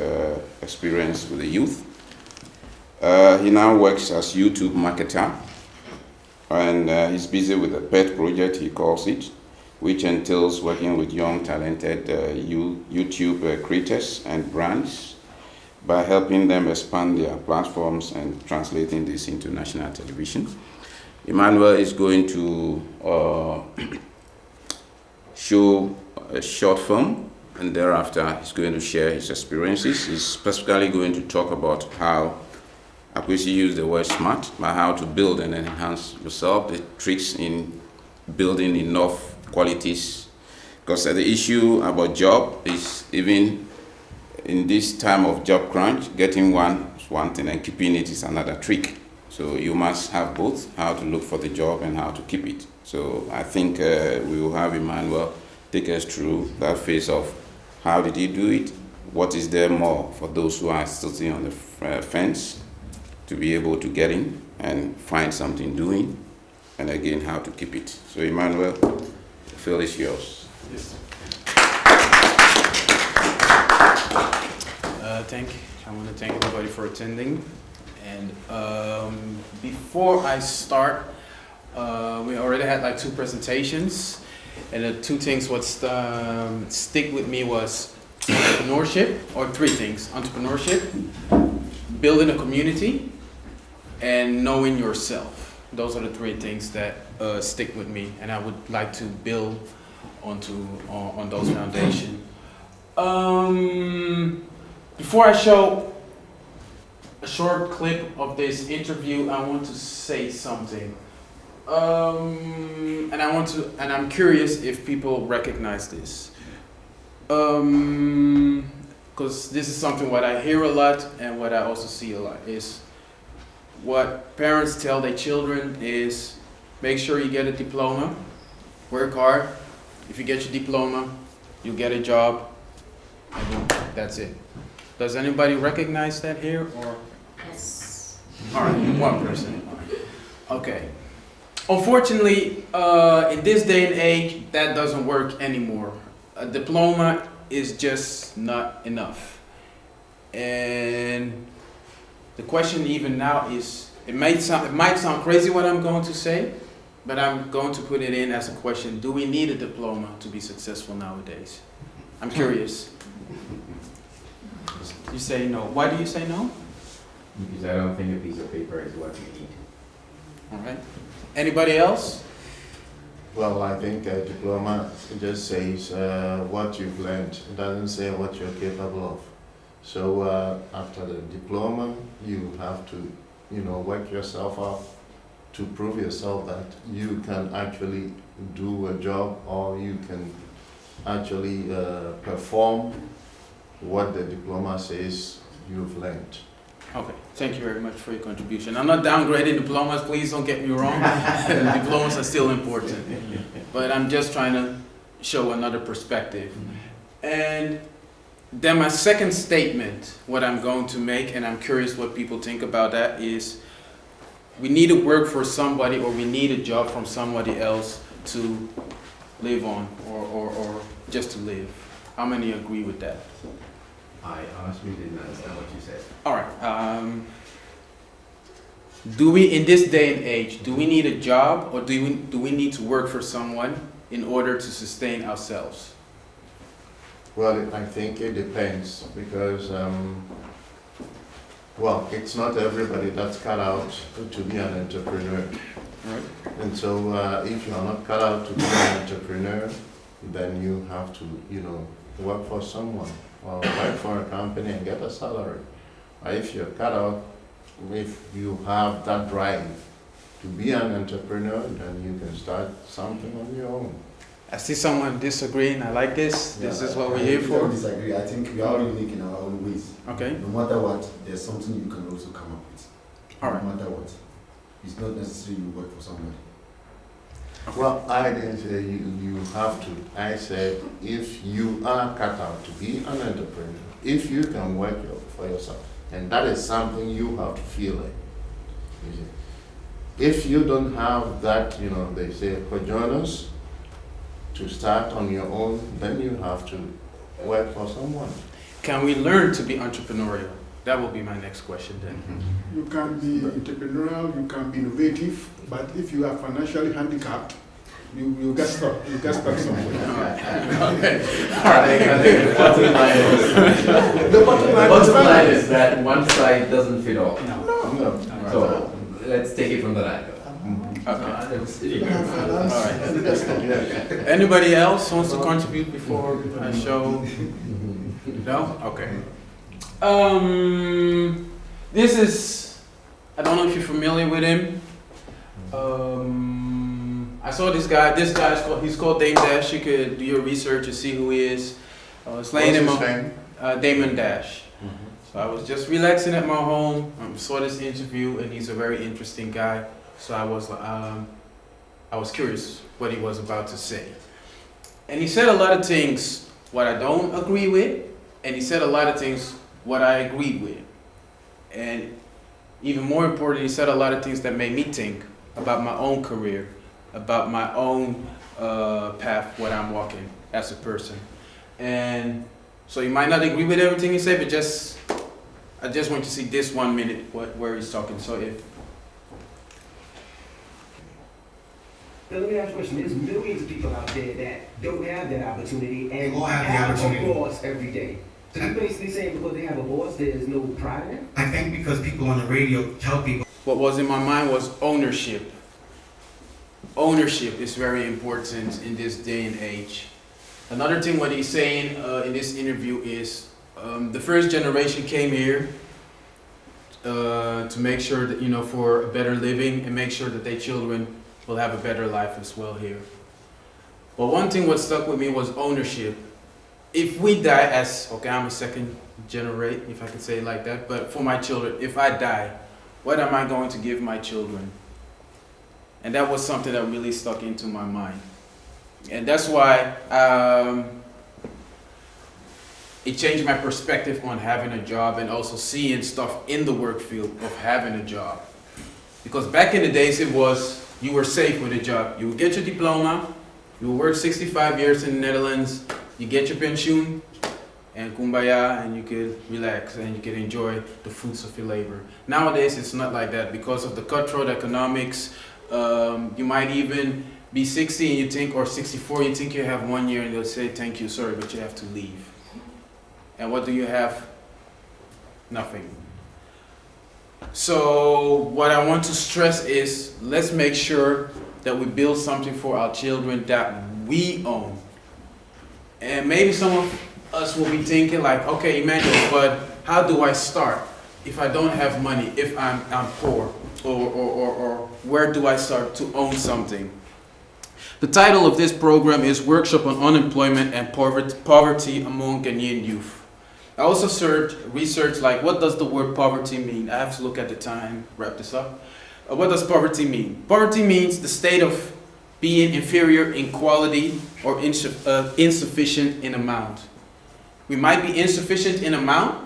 Speaker 1: experience with the youth. He now works as YouTube marketer, and he's busy with a pet project, he calls it, which entails working with young talented YouTube creators and brands by helping them expand their platforms and translating this into national television. Emmanuel is going to show a short film, and thereafter he's going to share his experiences. He's specifically going to talk about how Akwesi used the word smart, about how to build and enhance yourself, the tricks in building enough qualities. Because the issue about job is, even in this time of job crunch, getting one is one thing and keeping it is another trick. So you must have both, how to look for the job and how to keep it. So I think we will have Emmanuel take us through that phase of how did he do it, what is there more for those who are still sitting on the fence to be able to get in and find something doing, and again how to keep it. So Emmanuel, the field is yours.
Speaker 7: Yes. I want to thank everybody for attending. And before I start, We already had like 2 presentations, and the 2 things what stick with me was entrepreneurship, or 3 things: entrepreneurship, building a community, and knowing yourself. Those are the 3 things that stick with me, and I would like to build on those foundations. Before I show a short clip of this interview, I want to say something. And I'm curious if people recognize this. Because this is something what I hear a lot and what I also see a lot is what parents tell their children is make sure you get a diploma, work hard. If you get your diploma, you get a job, and boom, that's it. Does anybody recognize that here? Or?
Speaker 8: Yes.
Speaker 7: All right, 1 person. Okay. Unfortunately, in this day and age, that doesn't work anymore. A diploma is just not enough. And the question even now is, it might sound crazy what I'm going to say, but I'm going to put it in as a question. Do we need a diploma to be successful nowadays? I'm curious. You say no. Why do you say no?
Speaker 4: Because I don't think a piece of paper is what you need.
Speaker 7: All right. Anybody else?
Speaker 5: Well, I think a diploma just says what you've learned. It doesn't say what you're capable of. So after the diploma, you have to, work yourself up to prove yourself that you can actually do a job, or you can actually perform what the diploma says you've learned.
Speaker 7: Okay, thank you very much for your contribution. I'm not downgrading diplomas, please don't get me wrong. Diplomas are still important. But I'm just trying to show another perspective. And then my second statement, what I'm going to make, and I'm curious what people think about that, is we need to work for somebody, or we need a job from somebody else to live on, or just to live. How many agree with that?
Speaker 4: I honestly didn't understand what you said.
Speaker 7: All right. Do we, in this day and age, do we need a job, or do we need to work for someone in order to sustain ourselves?
Speaker 5: Well, I think it depends, because, well, it's not everybody that's cut out to be an entrepreneur.
Speaker 7: Right.
Speaker 5: And so if you're not cut out to be an entrepreneur, then you have to, work for someone, or work for a company and get a salary. Or if you're cut out, if you have that drive to be an entrepreneur, then you can start something on your own.
Speaker 7: I see someone disagreeing. I like this. This is what we're
Speaker 9: I
Speaker 7: here
Speaker 9: don't
Speaker 7: for.
Speaker 9: disagree. I think we are all unique in our own ways.
Speaker 7: Okay.
Speaker 9: No matter what, there's something you can also come up with.
Speaker 7: All right.
Speaker 9: No matter what. It's not necessary you work for somebody.
Speaker 5: Well, I didn't say you have to. I said if you are cut out to be an entrepreneur, if you can work for yourself, and that is something you have to feel it. You see. If you don't have that, they say cojones to start on your own, then you have to work for someone.
Speaker 7: Can we learn to be entrepreneurial? That will be my next question then.
Speaker 6: You can be entrepreneurial, you can be innovative, but if you are financially handicapped, you get stuck. You get stuck somewhere.
Speaker 7: Okay.
Speaker 4: I think the bottom line is that one size doesn't fit all.
Speaker 5: No.
Speaker 4: So let's take it from that angle.
Speaker 7: Okay. Anybody else wants to contribute before I show? No? Okay. This is, I don't know if you're familiar with him. I saw this guy he's called Dame Dash. You could do your research and see who he is.
Speaker 5: What's his name?
Speaker 7: Damon Dash. So I was just relaxing at my home, saw this interview, and he's a very interesting guy. So I was curious what he was about to say. And he said a lot of things what I don't agree with, and he said a lot of things what I agreed with. And even more important, he said a lot of things that made me think about my own career, about my own path, what I'm walking as a person. And so you might not agree with everything he said, but I just want to see this 1 minute where he's talking. So if
Speaker 8: Now, let me ask you a question. There's millions of people out there that don't have that opportunity
Speaker 10: They
Speaker 8: and
Speaker 10: all have the opportunity.
Speaker 8: a boss every day. So you basically saying because they have a boss, there's no pride in it?
Speaker 10: I think because people on the radio tell people.
Speaker 7: What was in my mind was ownership. Ownership is very important in this day and age. Another thing what he's saying in this interview is the first generation came here to make sure that, you know, for a better living and make sure that their children will have a better life as well here. But one thing what stuck with me was ownership. If we die as, okay, I'm a second generation, if I could say it like that, but for my children, if I die, what am I going to give my children? And that was something that really stuck into my mind. And that's why it changed my perspective on having a job and also seeing stuff in the work field of having a job. Because back in the days it was, you were safe with a job. You would get your diploma, you would work 65 years in the Netherlands, you get your pension, and kumbaya, and you could relax and you could enjoy the fruits of your labor. Nowadays it's not like that because of the cutthroat economics. You might even be 60 and you think, or 64, you think you have 1 year and they'll say, thank you, sorry, but you have to leave. And what do you have? Nothing. So what I want to stress is, let's make sure that we build something for our children that we own. And maybe some of us will be thinking like, okay, Emmanuel, but how do I start if I don't have money, if I'm poor, or where do I start to own something? The title of this program is Workshop on Unemployment and Poverty Among Ghanaian Youth. I also researched like, what does the word poverty mean? I have to look at the time, wrap this up. What does poverty mean? Poverty means the state of being inferior in quality or insufficient in amount. We might be insufficient in amount,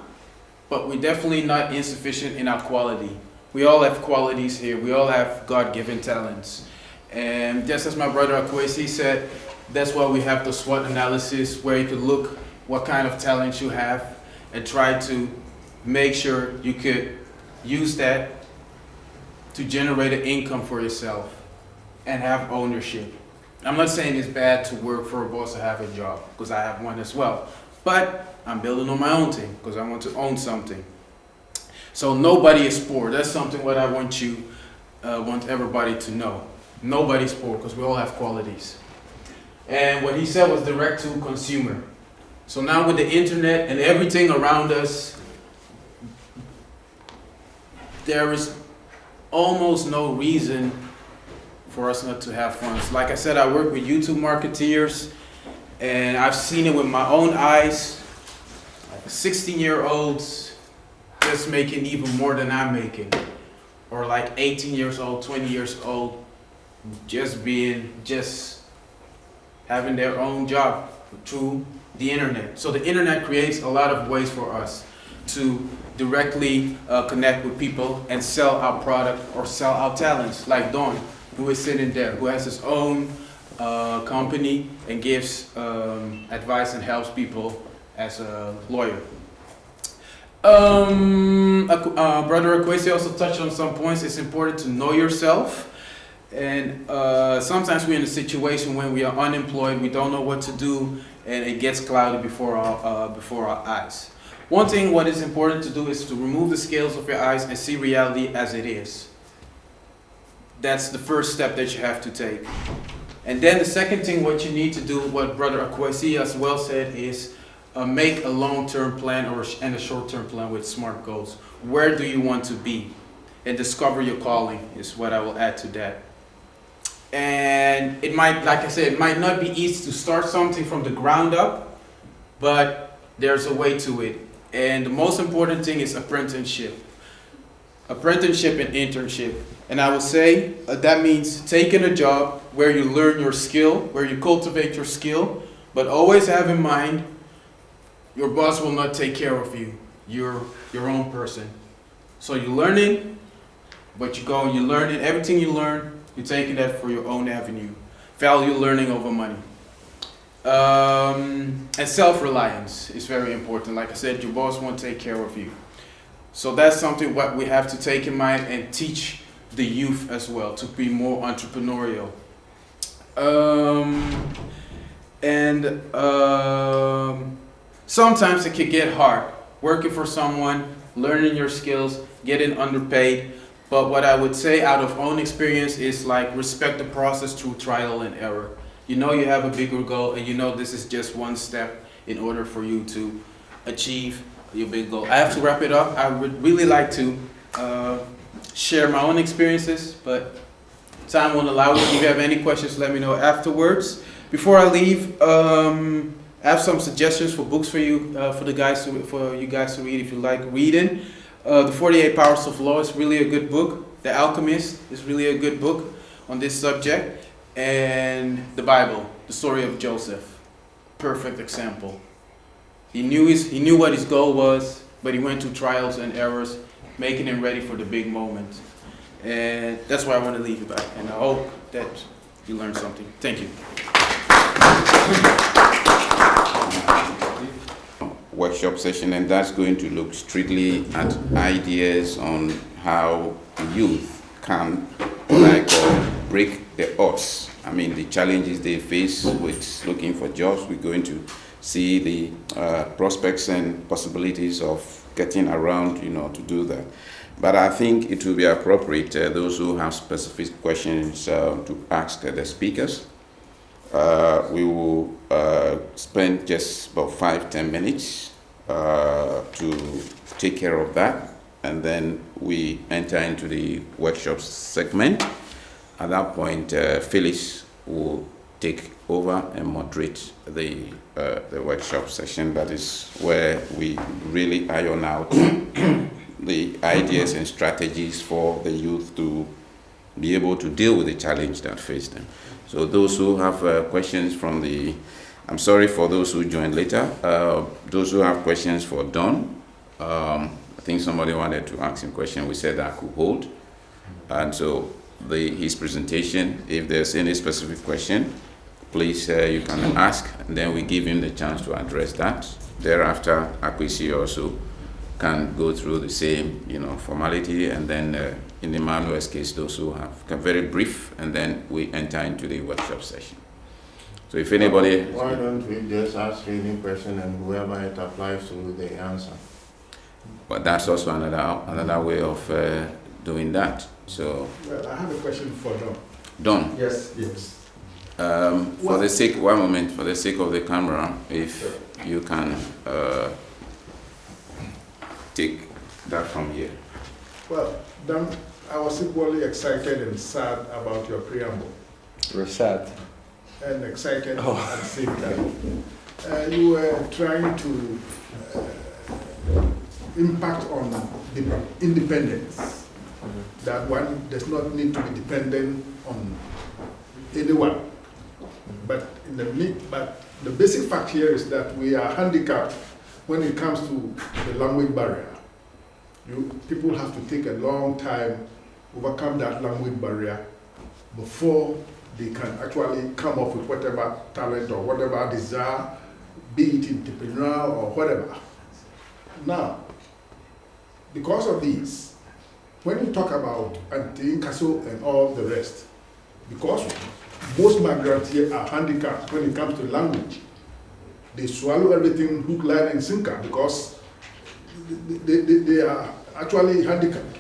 Speaker 7: but we're definitely not insufficient in our quality. We all have qualities here. We all have God-given talents. And just as my brother Akwesi said, that's why we have the SWOT analysis, where you could look what kind of talents you have and try to make sure you could use that to generate an income for yourself and have ownership. I'm not saying it's bad to work for a boss to have a job, because I have one as well. But I'm building on my own thing because I want to own something. So nobody is poor. That's something what I want everybody to know. Nobody's poor because we all have qualities. And what he said was direct to consumer. So now with the internet and everything around us, there is almost no reason for us not to have fun. Like I said, I work with YouTube marketeers, and I've seen it with my own eyes. 16-year-olds just making even more than I'm making. Or like 18 years old, 20 years old, just having their own job through the internet. So the internet creates a lot of ways for us to directly connect with people and sell our product or sell our talents, like Don, who is sitting there, who has his own company and gives advice and helps people as a lawyer. Brother Akwesi also touched on some points. It's important to know yourself. And sometimes we're in a situation when we are unemployed, we don't know what to do, and it gets cloudy before our eyes. One thing what is important to do is to remove the scales of your eyes and see reality as it is. That's the first step that you have to take. And then the second thing what you need to do, what Brother Akwesi as well said, is make a long-term plan and a short-term plan with SMART goals. Where do you want to be? And discover your calling is what I will add to that. And it might, like I said, it might not be easy to start something from the ground up, but there's a way to it. And the most important thing is apprenticeship. Apprenticeship and internship. And I would say that means taking a job where you learn your skill, where you cultivate your skill, but always have in mind your boss will not take care of you. You're your own person. So you're learning, but you go and you learn it. Everything you learn, you're taking that for your own avenue. Value learning over money. And self-reliance is very important. Like I said, your boss won't take care of you. So that's something what we have to take in mind and teach the youth as well to be more entrepreneurial. And sometimes it can get hard working for someone, learning your skills, getting underpaid. But what I would say out of own experience is like respect the process through trial and error. You know you have a bigger goal and you know this is just one step in order for you to achieve your big goal. I have to wrap it up. I would really like to share my own experiences, but time won't allow it. If you have any questions, let me know afterwards. Before I leave, I have some suggestions for books for you, for you guys to read if you like reading. The 48 Powers of Law is really a good book. The Alchemist is really a good book on this subject. And the Bible, the story of Joseph, perfect example. He knew what his goal was, but he went through trials and errors, making him ready for the big moment. And that's why I want to leave it back. And I hope that you learned something. Thank you.
Speaker 1: Workshop session, and that's going to look strictly at ideas on how youth can, what I call, break the odds. I mean, the challenges they face with looking for jobs. We're going to see the prospects and possibilities of getting around, to do that. But I think it will be appropriate, those who have specific questions to ask the speakers. We will spend just about 5-10 minutes to take care of that, and then we enter into the workshop segment. At that point, Phyllis will take over and moderate the workshop session. That is where we really iron out the ideas and strategies for the youth to be able to deal with the challenge that face them. So those who have questions from the, I'm sorry for those who joined later, those who have questions for Don, I think somebody wanted to ask him a question, we said that I could hold. And so his presentation, if there's any specific question, please you can ask, and then we give him the chance to address that. Thereafter, Akwesi also can go through the same, formality, and then in Emmanuel's case, those who have very brief, and then we enter into the workshop session. So if anybody...
Speaker 5: Why don't we just ask any question and whoever it applies to, they answer?
Speaker 1: But that's also another way of doing that. So...
Speaker 6: Well, I have a question for Don.
Speaker 1: Don?
Speaker 9: Yes.
Speaker 1: For the sake, one moment, for the sake of the camera, if you can take that from here.
Speaker 6: Well, Don, I was equally excited and sad about your preamble.
Speaker 2: We're sad.
Speaker 6: And excited at the same time. You were trying to impact on the independence. That one does not need to be dependent on anyone. But the basic fact here is that we are handicapped when it comes to the language barrier. People have to take a long time overcome that language barrier before they can actually come up with whatever talent or whatever desire, be it entrepreneurial or whatever. Now, because of this, when you talk about anti-incasso and all the rest, because most migrants here are handicapped when it comes to language, they swallow everything hook, line, and sinker because they are actually handicapped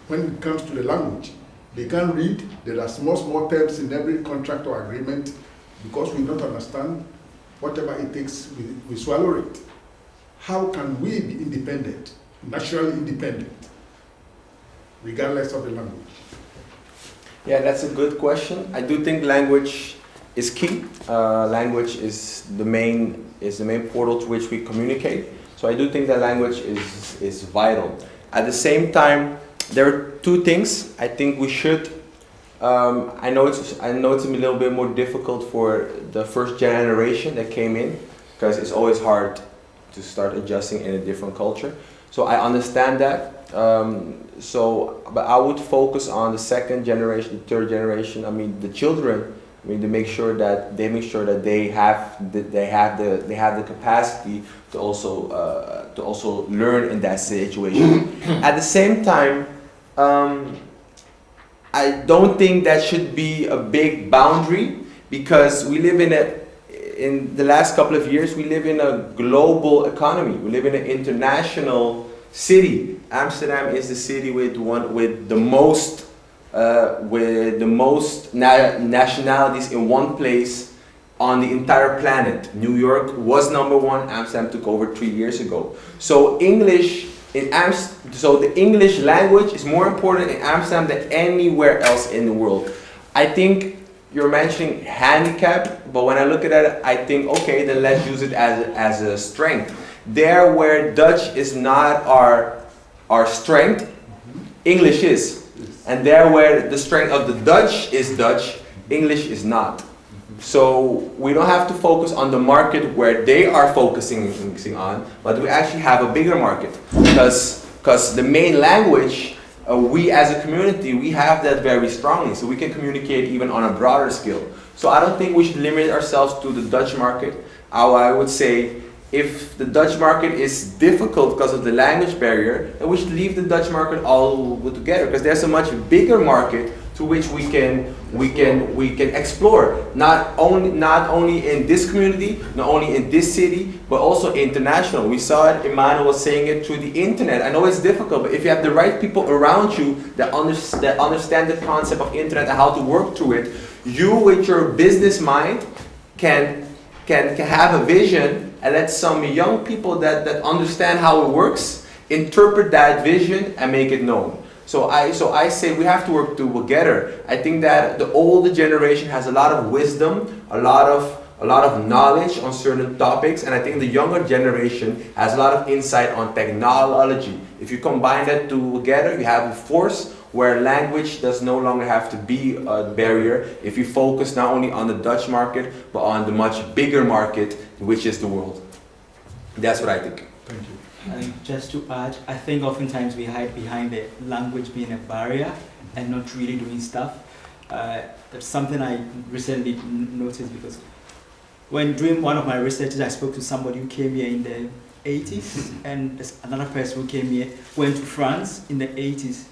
Speaker 6: when it comes to the language. They can't read. There are small terms in every contract or agreement. Because we don't understand, whatever it takes, we swallow it. How can we be independent, naturally independent, regardless of the language?
Speaker 2: Yeah, that's a good question. I do think language is key. Language is the main portal to which we communicate. So I do think that language is vital. At the same time, there are two things I think we should. I know it's a little bit more difficult for the first generation that came in because it's always hard to start adjusting in a different culture. So I understand that. But I would focus on the second generation, the third generation. I mean, the children. I mean, to make sure that they have the capacity to also learn in that situation. At the same time, I don't think that should be a big boundary because we live in the last couple of years, we live in a global economy. We live in an international city. Amsterdam is the city with the most nationalities in one place on the entire planet. New York was number one. Amsterdam took over 3 years ago. So so the English language is more important in Amsterdam than anywhere else in the world. I think you're mentioning handicap, but when I look at it, I think, okay, then let's use it as a strength. There where Dutch is not our strength, English is. And there where the strength of the Dutch is Dutch, English is not. So we don't have to focus on the market where they are focusing on, but we actually have a bigger market. Because the main language, we as a community, we have that very strongly. So we can communicate even on a broader scale. So I don't think we should limit ourselves to the Dutch market. I would say if the Dutch market is difficult because of the language barrier, then we should leave the Dutch market altogether, because there's a much bigger market to which we can explore. Not only in this community, not only in this city, but also international. We saw it, Emmanuel was saying it, through the internet. I know it's difficult, but if you have the right people around you that understand the concept of internet and how to work through it, you with your business mind can have a vision and let some young people that understand how it works interpret that vision and make it known. So I say we have to work together. I think that the older generation has a lot of wisdom, a lot of knowledge on certain topics, and I think the younger generation has a lot of insight on technology. If you combine that together, you have a force where language does no longer have to be a barrier if you focus not only on the Dutch market, but on the much bigger market, which is the world. That's what I think.
Speaker 6: Thank you.
Speaker 3: And just to add, I think oftentimes we hide behind the language being a barrier and not really doing stuff. That's something I recently noticed, because when doing one of my researches, I spoke to somebody who came here in the 80s, and there's another person who came here, went to France in the 80s.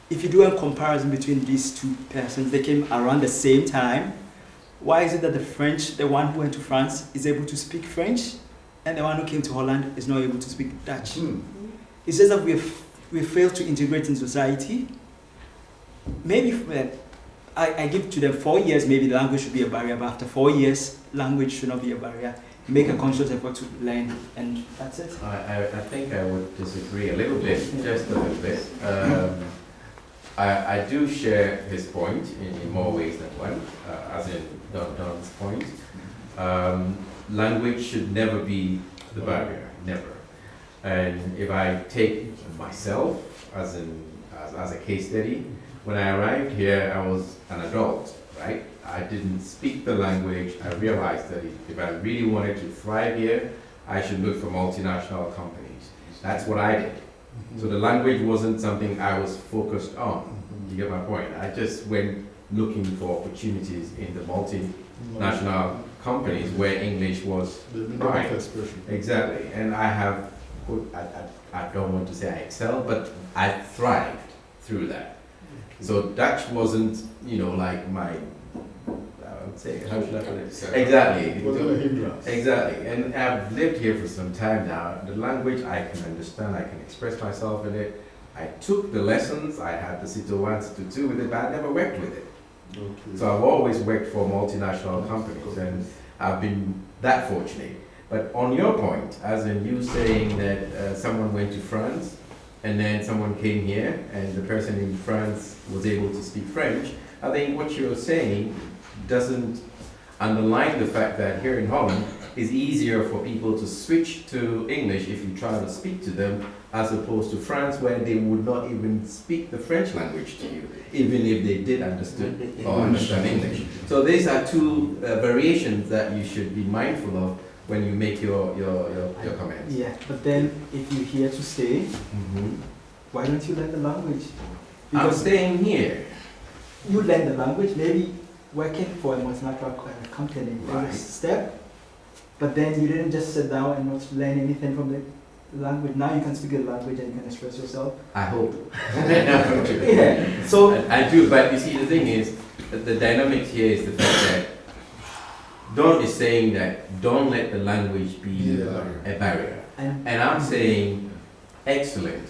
Speaker 3: If you do a comparison between these two persons, they came around the same time. Why is it that the one who went to France is able to speak French, and the one who came to Holland is not able to speak Dutch? It's just that we failed to integrate in society. Maybe I give to them 4 years, maybe the language should be a barrier, but after 4 years, language should not be a barrier. Make a conscious effort to learn, and that's it.
Speaker 4: I think I would disagree a little bit, just a little bit. I do share his point in more ways than one, as in Don's point. Language should never be the barrier, never. And if I take myself as a case study, when I arrived here, I was an adult, right? I didn't speak the language. I realized that if I really wanted to thrive here, I should look for multinational companies. That's what I did. So the language wasn't something I was focused on. You get my point? I just went looking for opportunities in the multinational companies where English was right. Exactly. And I don't want to say I excelled, but I thrived through that. So Dutch wasn't, like my, I would say, how should I put it? Exactly.
Speaker 6: It wasn't a hindrance.
Speaker 4: Exactly. And I've lived here for some time now. The language I can understand, I can express myself in it. I took the lessons, I had the C1, C2 with it, but I never worked with it. Okay. So I've always worked for multinational companies, and I've been that fortunate. But on your point, as in you saying that someone went to France, and then someone came here, and the person in France was able to speak French, I think what you're saying doesn't underline the fact that here in Holland, it's easier for people to switch to English if you try to speak to them, as opposed to France, where they would not even speak the French language to you, even if they did understand English. So these are two variations that you should be mindful of when you make your comments.
Speaker 3: Yeah, but then if you're here to stay, why don't you learn the language?
Speaker 4: Because I'm staying here.
Speaker 3: You learn the language, maybe working for a multinational company, right. Step, but then you didn't just sit down and not learn anything from the language. Now you can speak the language and you can express yourself.
Speaker 4: I hope.
Speaker 3: Yeah. So
Speaker 4: I do, but you see, the thing is, the dynamics here is the fact that Don is saying that don't let the language be a barrier. And I'm saying, excellent.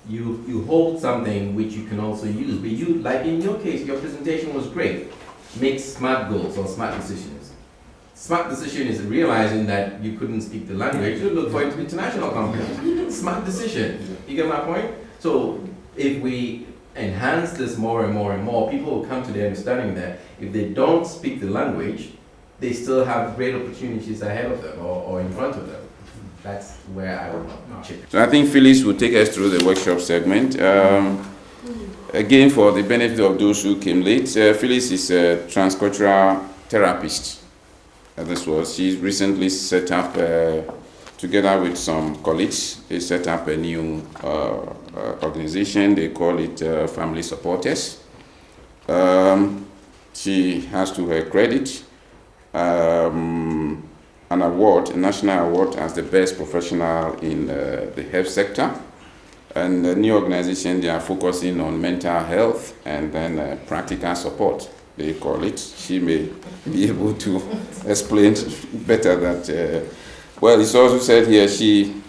Speaker 4: You hold something which you can also use. But you, like in your case, your presentation was great. Make smart goals or smart decisions. Smart decision is realizing that you couldn't speak the language. You look for international companies. Smart decision. You get my point? So if we enhance this more and more and more, people will come to the understanding that if they don't speak the language, they still have great opportunities ahead of them or in front of them. That's where I would chip.
Speaker 1: So I think Phyllis will take us through the workshop segment. Again, for the benefit of those who came late, Phyllis is a transcultural therapist. She's recently set up, together with some colleagues, they set up a new organization. They call it Family Supporters. She has to her credit an award, a national award as the best professional in the health sector. And the new organization, they are focusing on mental health and then practical support, they call it. She may be able to explain better that. Well, it's also said here, she,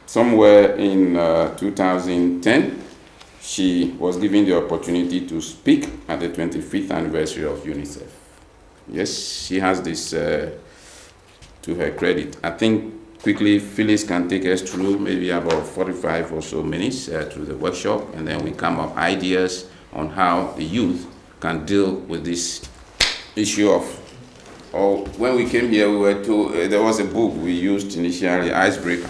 Speaker 1: somewhere in 2010, she was given the opportunity to speak at the 25th anniversary of UNICEF. Yes, she has this to her credit. I think quickly Phyllis can take us through maybe about 45 or so minutes through the workshop, and then we come up ideas on how the youth can deal with this issue of, when we came here, we were told, there was a book we used initially, Icebreaker,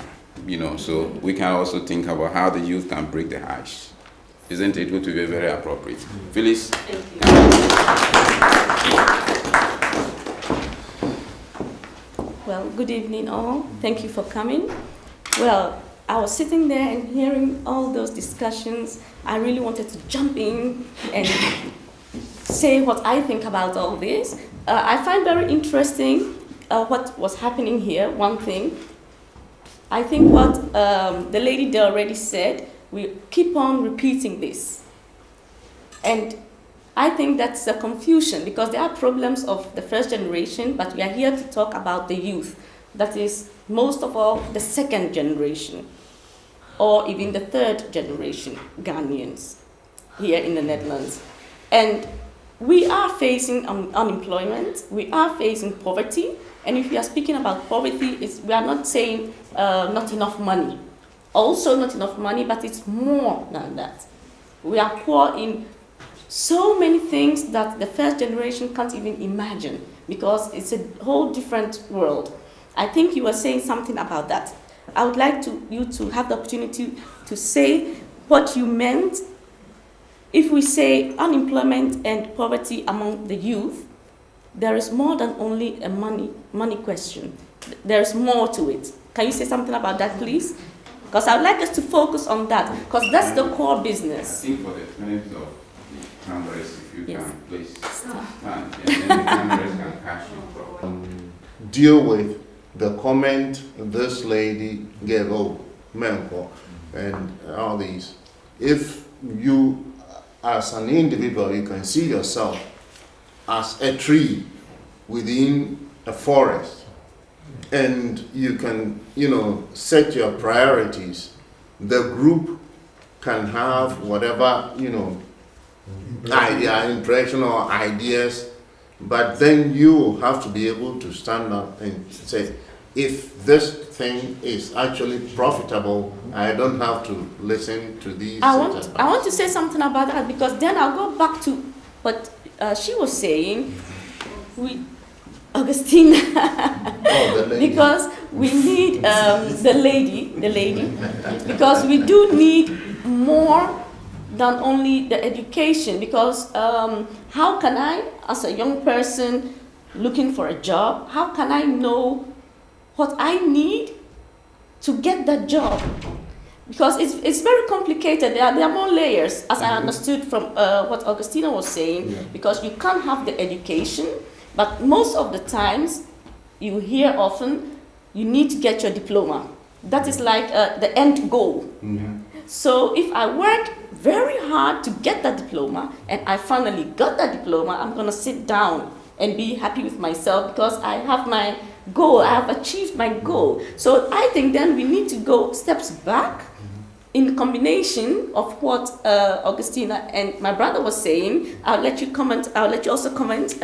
Speaker 1: so we can also think about how the youth can break the ice. Isn't it going to be very appropriate? Phyllis?
Speaker 11: Well, good evening all. Thank you for coming. Well, I was sitting there and hearing all those discussions. I really wanted to jump in and say what I think about all this. I find very interesting what was happening here, one thing. I think what the lady there already said, we keep on repeating this. And I think that's a confusion because there are problems of the first generation, but we are here to talk about the youth. That is, most of all, the second generation, or even the third generation Ghanaians here in the Netherlands. And we are facing unemployment, we are facing poverty, and if we are speaking about poverty, we are not saying not enough money. Also not enough money, but it's more than that. We are poor in so many things that the first generation can't even imagine because it's a whole different world. I think you were saying something about that. I would like you to have the opportunity to say what you meant. If we say unemployment and poverty among the youth, there is more than only a money question. There is more to it. Can you say something about that, please? Because I would like us to focus on that, because that's the core business.
Speaker 1: I think for the benefit of the cameras, if you can please stand, and then the cameras can catch you.
Speaker 5: Deal with the comment this lady gave, Menko, and all these. If you, as an individual, you can see yourself as a tree within a forest, and you can, set your priorities. The group can have whatever, idea, impression or ideas, but then you have to be able to stand up and say, if this thing is actually profitable, I don't have to listen to these.
Speaker 11: I want to say something about that, because then I'll go back to what she was saying. Augustine, because we need the lady, because we do need more than only the education, because how can I, as a young person looking for a job, how can I know what I need to get that job? Because it's very complicated. There are more layers, as I understood from what Augustina was saying, because you can't have the education, but most of the times you hear often you need to get your diploma. That is like the end goal. Mm-hmm. So if I work very hard to get that diploma and I finally got that diploma, I'm going to sit down and be happy with myself because I have my goal, I have achieved my goal. So I think then we need to go steps back in combination of what Augustina and my brother was saying. I'll let you comment, I'll let you also comment.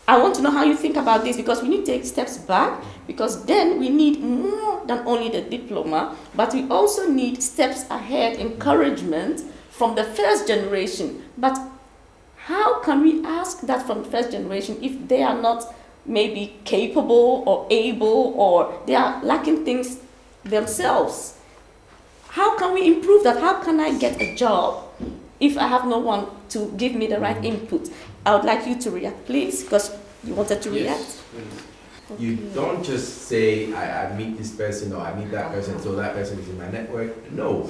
Speaker 11: I want to know how you think about this, because we need to take steps back, because then we need more than only the diploma, but we also need steps ahead, encouragement from the first generation. But how can we ask that from the first generation if they are not maybe capable or able, or they are lacking things themselves? How can we improve that? How can I get a job if I have no one to give me the right input? I would like you to react, please, because you wanted to react.
Speaker 4: Yes, you don't just say, I meet this person or I meet that person, so that person is in my network. No.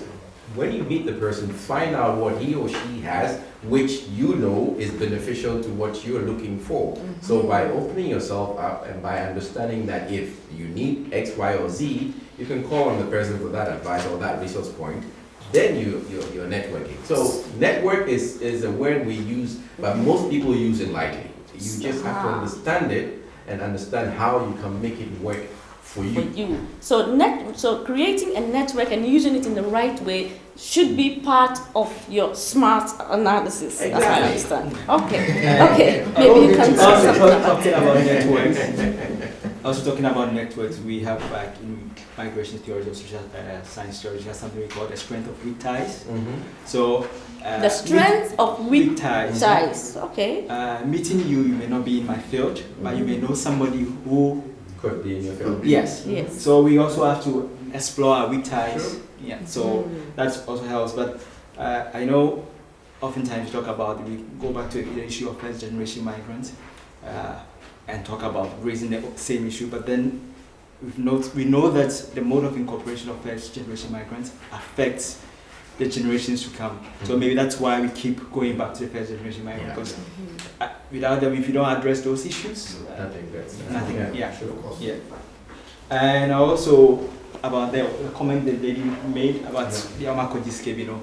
Speaker 4: When you meet the person, find out what he or she has, which you know is beneficial to what you're looking for. So by opening yourself up and by understanding that if you need X, Y, or Z, you can call on the person for that advice or that resource point, then you're networking. So network is a word we use, but most people use it lightly. You just have to understand it and understand how you can make it work for you.
Speaker 11: So creating a network and using it in the right way should be part of your smart analysis.
Speaker 4: Exactly.
Speaker 11: That's what I understand. Okay. Maybe you can
Speaker 3: talking about networks. Also talking about networks, we have in migration theory or social science theory, we have something we call the strength of weak ties. So
Speaker 11: the strength of weak ties. Okay.
Speaker 3: Meeting you may not be in my field, but you may know somebody who
Speaker 4: could be in your field.
Speaker 3: Yes. So we also have to explore our weak ties.
Speaker 4: Sure.
Speaker 3: Yeah. So that also helps. But I know oftentimes we talk about, we go back to the issue of first generation migrants and talk about raising the same issue, but then we know that the mode of incorporation of first generation migrants affects the generations to come. So maybe that's why we keep going back to the first generation migrants, because without them, if you don't address those issues, nothing.
Speaker 4: Sure, of course.
Speaker 3: Yeah. And also about the comment that lady made about the Amakoji scheme, you know.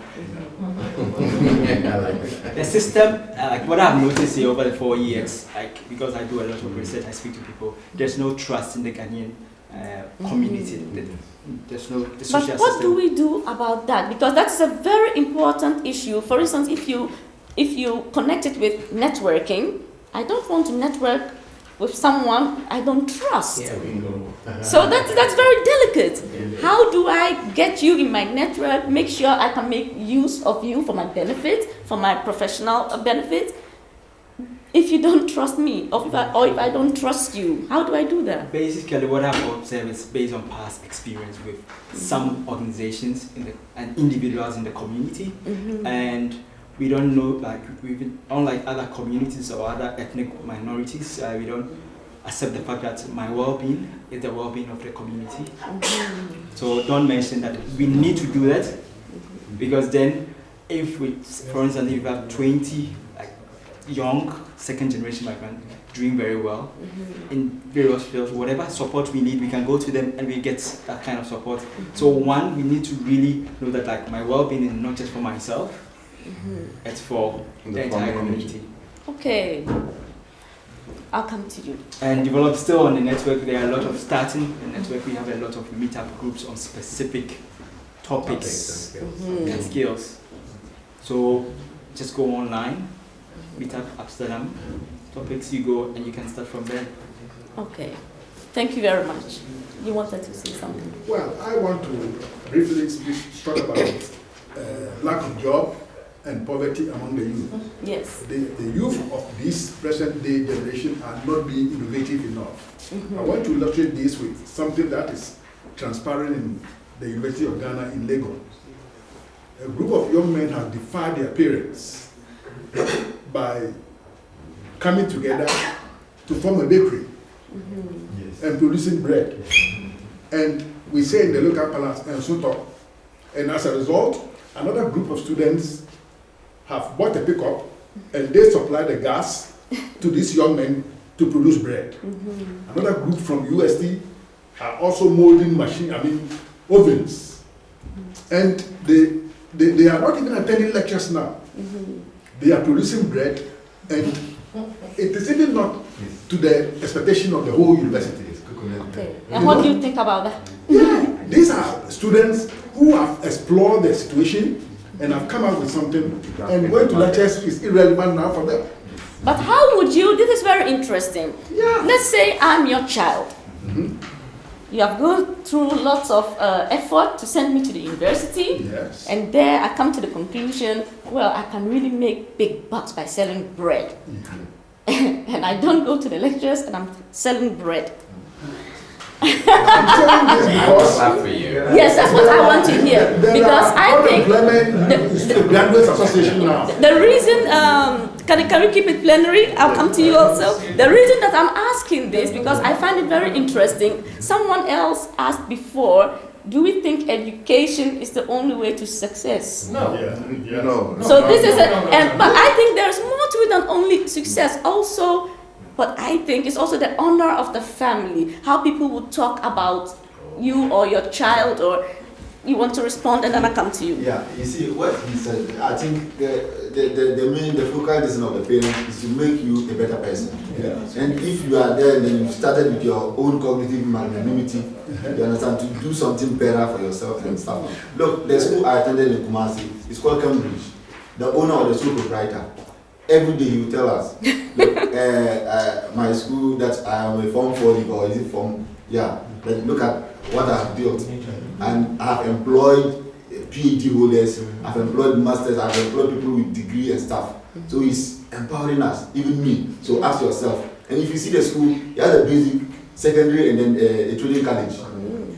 Speaker 4: I like it.
Speaker 3: The system, like what I've noticed here over the 4 years, like because I do a lot of research, I speak to people, there's no trust in the Ghanaian community. There's no the social
Speaker 11: But what
Speaker 3: system.
Speaker 11: do we do about that? Because that's a very important issue. For instance, if you connect it with networking, I don't want to network with someone I don't trust. So that's very delicate. How do I get you in my network, make sure I can make use of you for my benefit, for my professional benefit, if you don't trust me, or if I don't trust you? How do I do that?
Speaker 3: Basically, what I've observed is based on past experience with some organizations and individuals in the community, and we don't know, like, unlike other communities or other ethnic minorities, we don't accept the fact that my well-being is the well-being of the community. So don't mention that we need to do that, because then if we, for instance, if we have 20 young second-generation migrants doing very well in various fields, whatever support we need, we can go to them and we get that kind of support. So one, we need to really know that, like, my well-being is not just for myself, it's for the entire community.
Speaker 11: Okay, I'll come to you.
Speaker 3: And develop still on the network. There are a lot of starting the network. We have a lot of meetup groups on specific topics and skills. So just go online, Meetup Amsterdam, topics, you go and you can start from there.
Speaker 11: Okay, thank you very much. You wanted to say something?
Speaker 6: Well, I want to briefly talk about lack of job and poverty among the youth.
Speaker 11: Yes.
Speaker 6: The youth of this present day generation are not being innovative enough. I want to illustrate this with something that is transparent in the University of Ghana in Lagos. A group of young men have defied their parents by coming together to form a bakery and producing bread. And we say in the local palace and so on. And as a result, another group of students have bought a pickup and they supply the gas to these young men to produce bread. Another group from UST are also molding ovens. And they are not even attending lectures now. They are producing bread and it is even not to the expectation of the whole university.
Speaker 11: Okay. And what do you think about that?
Speaker 6: Yeah, these are students who have explored the situation and have come up with something, and going to lectures is irrelevant now for them.
Speaker 11: But how would you, this is very interesting.
Speaker 6: Yeah.
Speaker 11: Let's say I'm your child. You have gone through lots of effort to send me to the university.
Speaker 6: Yes.
Speaker 11: And there I come to the conclusion, well, I can really make big bucks by selling bread. And I don't go to the lectures and I'm selling bread.
Speaker 6: I'm saying this because
Speaker 1: for you.
Speaker 11: Yes, that's what I want to hear. Because I think
Speaker 6: the Graduates Association now.
Speaker 11: the reason, can we keep it plenary? I'll come to you also. The reason that I'm asking this, because I find it very interesting. Someone else asked before, do we think education is the only way to success?
Speaker 5: No. No.
Speaker 11: So this is but I think there's more to it than only success. Also, but I think it's also the honor of the family, how people would talk about you or your child, or you want to respond and then I come to you.
Speaker 9: Yeah, you see what he said. I think the focal reason of the parent is to make you a better person.
Speaker 6: Yeah.
Speaker 9: And if you are there and then you started with your own cognitive magnanimity, you understand, to do something better for yourself and stuff. Look, the school I attended in Kumasi is called Cambridge. The owner of the school proprietor, every day he will tell us, look, my school that I am a Form 4 or is it Form, yeah, but look at what I have built. And I have employed PhD holders, I've employed masters, I've employed people with degree and stuff. So he's empowering us, even me. So ask yourself. And if you see the school, it has a basic, secondary, and then a training college.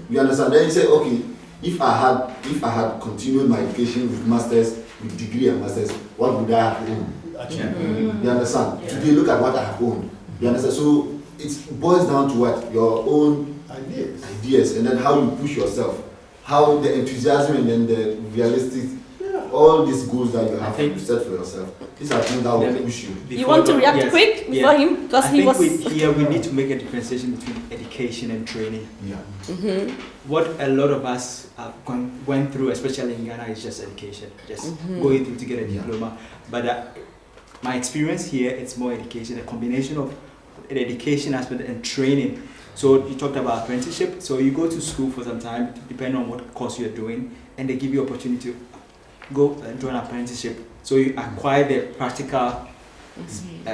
Speaker 9: You understand? Then you say, okay, if I had continued my education with masters, with degree and masters, what would I have owned? You understand? Today, look at what I have owned. You understand? So it boils down to what? Your own ideas, and then how you push yourself, how the enthusiasm and then the realistic, all these goals that you have to set for yourself. These are things that will push you.
Speaker 11: You want to react quick before him, because he was.
Speaker 3: Here we need to make a differentiation between education and training.
Speaker 9: Yeah.
Speaker 3: What a lot of us went through, especially in Ghana, is just education, just going through to get a diploma. But my experience here, it's more education, a combination of an education aspect and training. So you talked about apprenticeship. So you go to school for some time, depending on what course you're doing, and they give you opportunity to go and do an apprenticeship. So you acquire the practical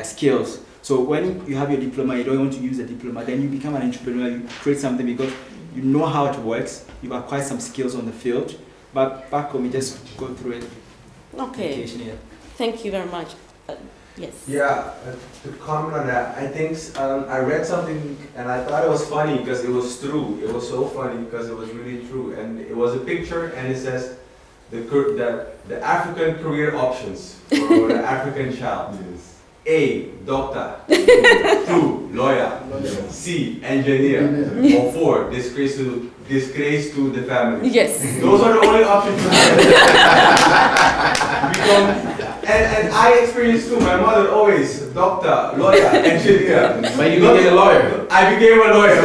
Speaker 3: skills. So when you have your diploma, you don't want to use the diploma, then you become an entrepreneur, you create something because you know how it works, you acquire some skills on the field, but back home you just go through it.
Speaker 11: Okay.
Speaker 3: Education, yeah.
Speaker 11: Thank you very much. Yes.
Speaker 2: Yeah, to comment on that, I think I read something and I thought it was funny because it was true. It was so funny because it was really true. And it was a picture and it says the African career options for the African child.
Speaker 9: Yes.
Speaker 2: A, doctor. 2, lawyer. C, engineer. Or 4, disgrace to the family.
Speaker 11: Yes.
Speaker 2: Those are the only options you have. And I experienced too. My mother always doctor, lawyer, engineer.
Speaker 7: But you became a lawyer.
Speaker 2: I became a lawyer,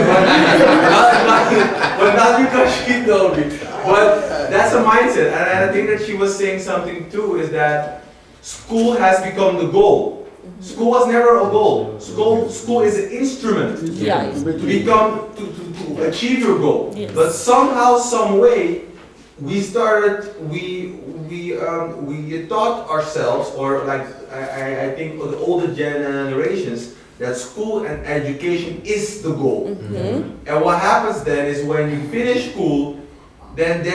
Speaker 2: but not because she told me. But that's a mindset, and I think that she was saying something too. Is that school has become the goal. School was never a goal. School is an instrument to achieve your goal. Yes. But somehow, some way, we taught ourselves, or like I think the older generations, that school and education is the goal. And what happens then is when you finish school, then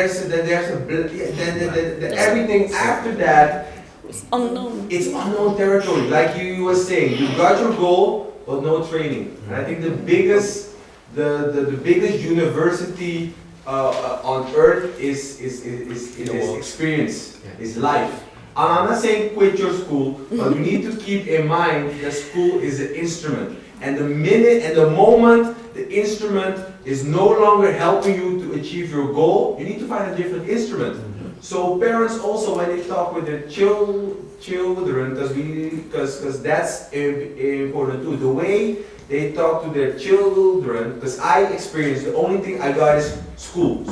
Speaker 2: everything after that.
Speaker 11: It's unknown.
Speaker 2: It's unknown territory. Like you were saying, you got your goal, but no training. And I think the biggest university on earth is experience, is life. And I'm not saying quit your school, but you need to keep in mind that school is an instrument. And the minute and the moment the instrument is no longer helping you to achieve your goal, you need to find a different instrument. So parents also, when they talk with their children, because that's important too, the way they talk to their children, because I experienced the only thing I got is school.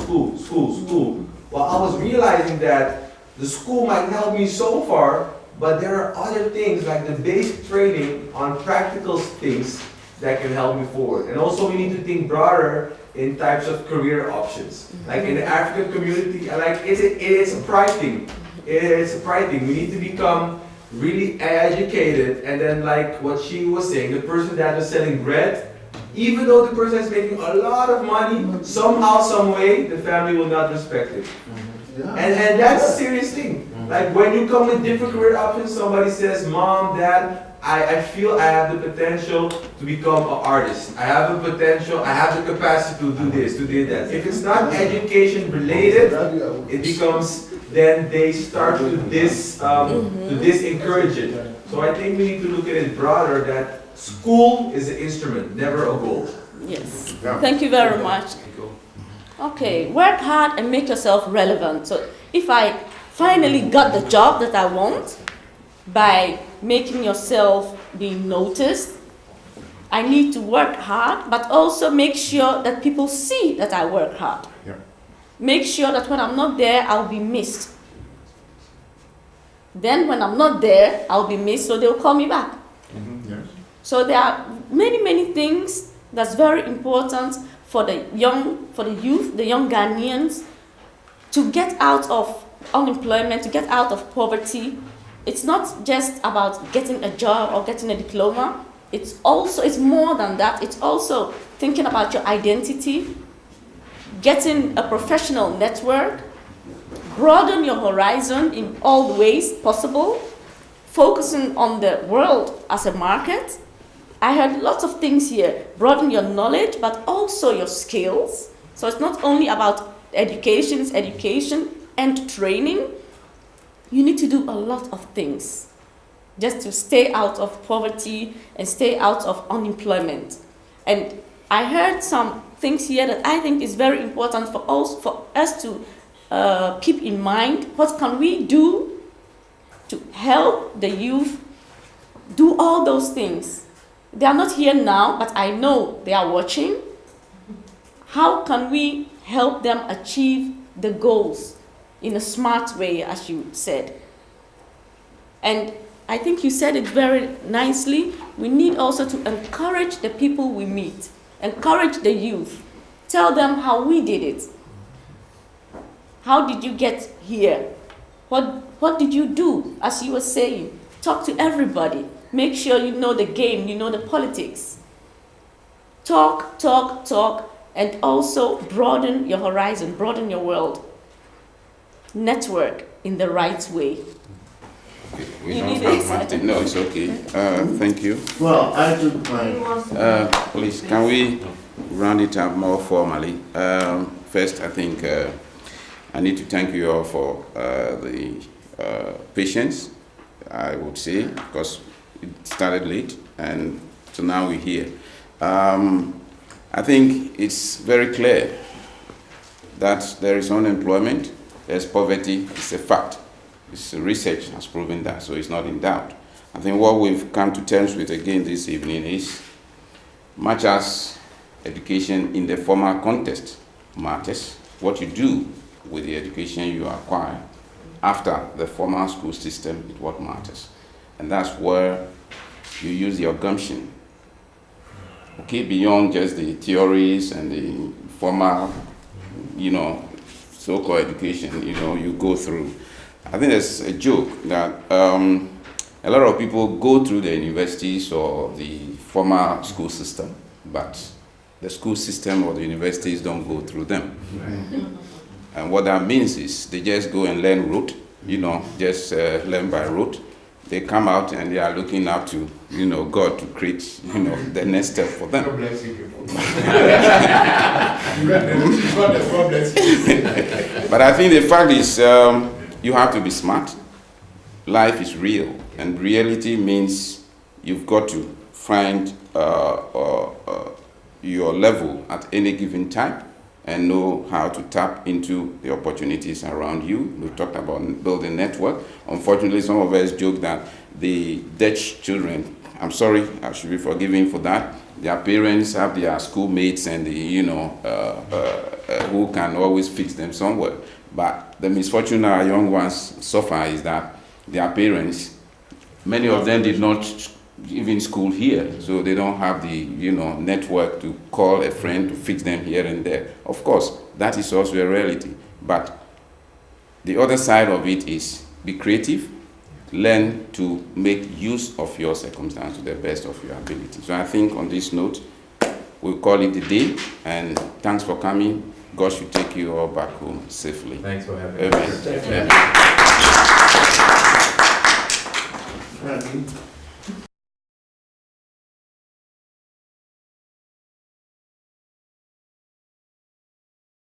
Speaker 2: Well, I was realizing that the school might help me so far, but there are other things like the basic training on practical things that can help you forward. And also we need to think broader in types of career options. Like in the African community, like it's a pride thing. It's a pride thing. We need to become really educated, and then like what she was saying, the person that is selling bread, even though the person is making a lot of money, somehow, some way, the family will not respect it. And that's a serious thing. Like when you come with different career options, somebody says, Mom, Dad, I feel I have the potential to become an artist. I have the potential, I have the capacity to do this, to do that. If it's not education related, it becomes, then they start to disencourage it. So I think we need to look at it broader, that school is an instrument, never a goal.
Speaker 11: Yes. Thank you very much. Okay, work hard and make yourself relevant. So if I finally got the job that I want by making yourself be noticed, I need to work hard, but also make sure that people see that I work hard.
Speaker 5: Yeah.
Speaker 11: Make sure that when I'm not there, I'll be missed. Then when I'm not there, I'll be missed, so they'll call me back.
Speaker 5: Yes.
Speaker 11: So there are many, many things that's very important for the youth, the young Ghanaians, to get out of unemployment, to get out of poverty. It's not just about getting a job or getting a diploma. It's more than that. It's also thinking about your identity, getting a professional network, broaden your horizon in all the ways possible, focusing on the world as a market. I heard lots of things here. Broaden your knowledge, but also your skills. So it's not only about education, it's education and training. You need to do a lot of things just to stay out of poverty and stay out of unemployment. And I heard some things here that I think is very important for us to keep in mind. What can we do to help the youth do all those things? They are not here now, but I know they are watching. How can we help them achieve the goals in a smart way, as you said? And I think you said it very nicely. We need also to encourage the people we meet, encourage the youth. Tell them how we did it. How did you get here? What did you do? As you were saying, talk to everybody. Make sure you know the game, you know the politics. Talk, talk, talk, and also broaden your horizon, broaden your world. Network in the right way.
Speaker 1: Okay. We don't have Martin. No, it's okay. Thank you.
Speaker 5: Well, I took my...
Speaker 1: Please, can we round it up more formally? First, I think I need to thank you all for the patience, I would say, because it started late, and so now we're here. I think it's very clear that there is unemployment, there's poverty, it's a fact. Research has proven that, so it's not in doubt. I think what we've come to terms with again this evening is, much as education in the formal context matters, what you do with the education you acquire after the formal school system is what matters. And that's where you use your gumption. Okay, beyond just the theories and the formal, so-called education, you go through. I think there's a joke that a lot of people go through the universities or the formal school system, but the school system or the universities don't go through them. Right. And what that means is they just go and learn rote, just learn by rote. They come out and they are looking up to, God to create, the next step for them. But I think the fact is, you have to be smart. Life is real, and reality means you've got to find your level at any given time and know how to tap into the opportunities around you. We talked about building network. Unfortunately, some of us joke that the Dutch children, I'm sorry, I should be forgiven for that, their parents have their schoolmates and who can always fix them somewhere. But the misfortune our young ones suffer is that their parents Many of them did not even school here, so they don't have the network to call a friend to fix them here and there. Of course, that is also a reality. But the other side of it is be creative, learn to make use of your circumstance to the best of your ability. So I think on this note, we'll call it a day, and thanks for coming. God should take you all back home safely.
Speaker 4: Thanks for having
Speaker 1: me. Amen.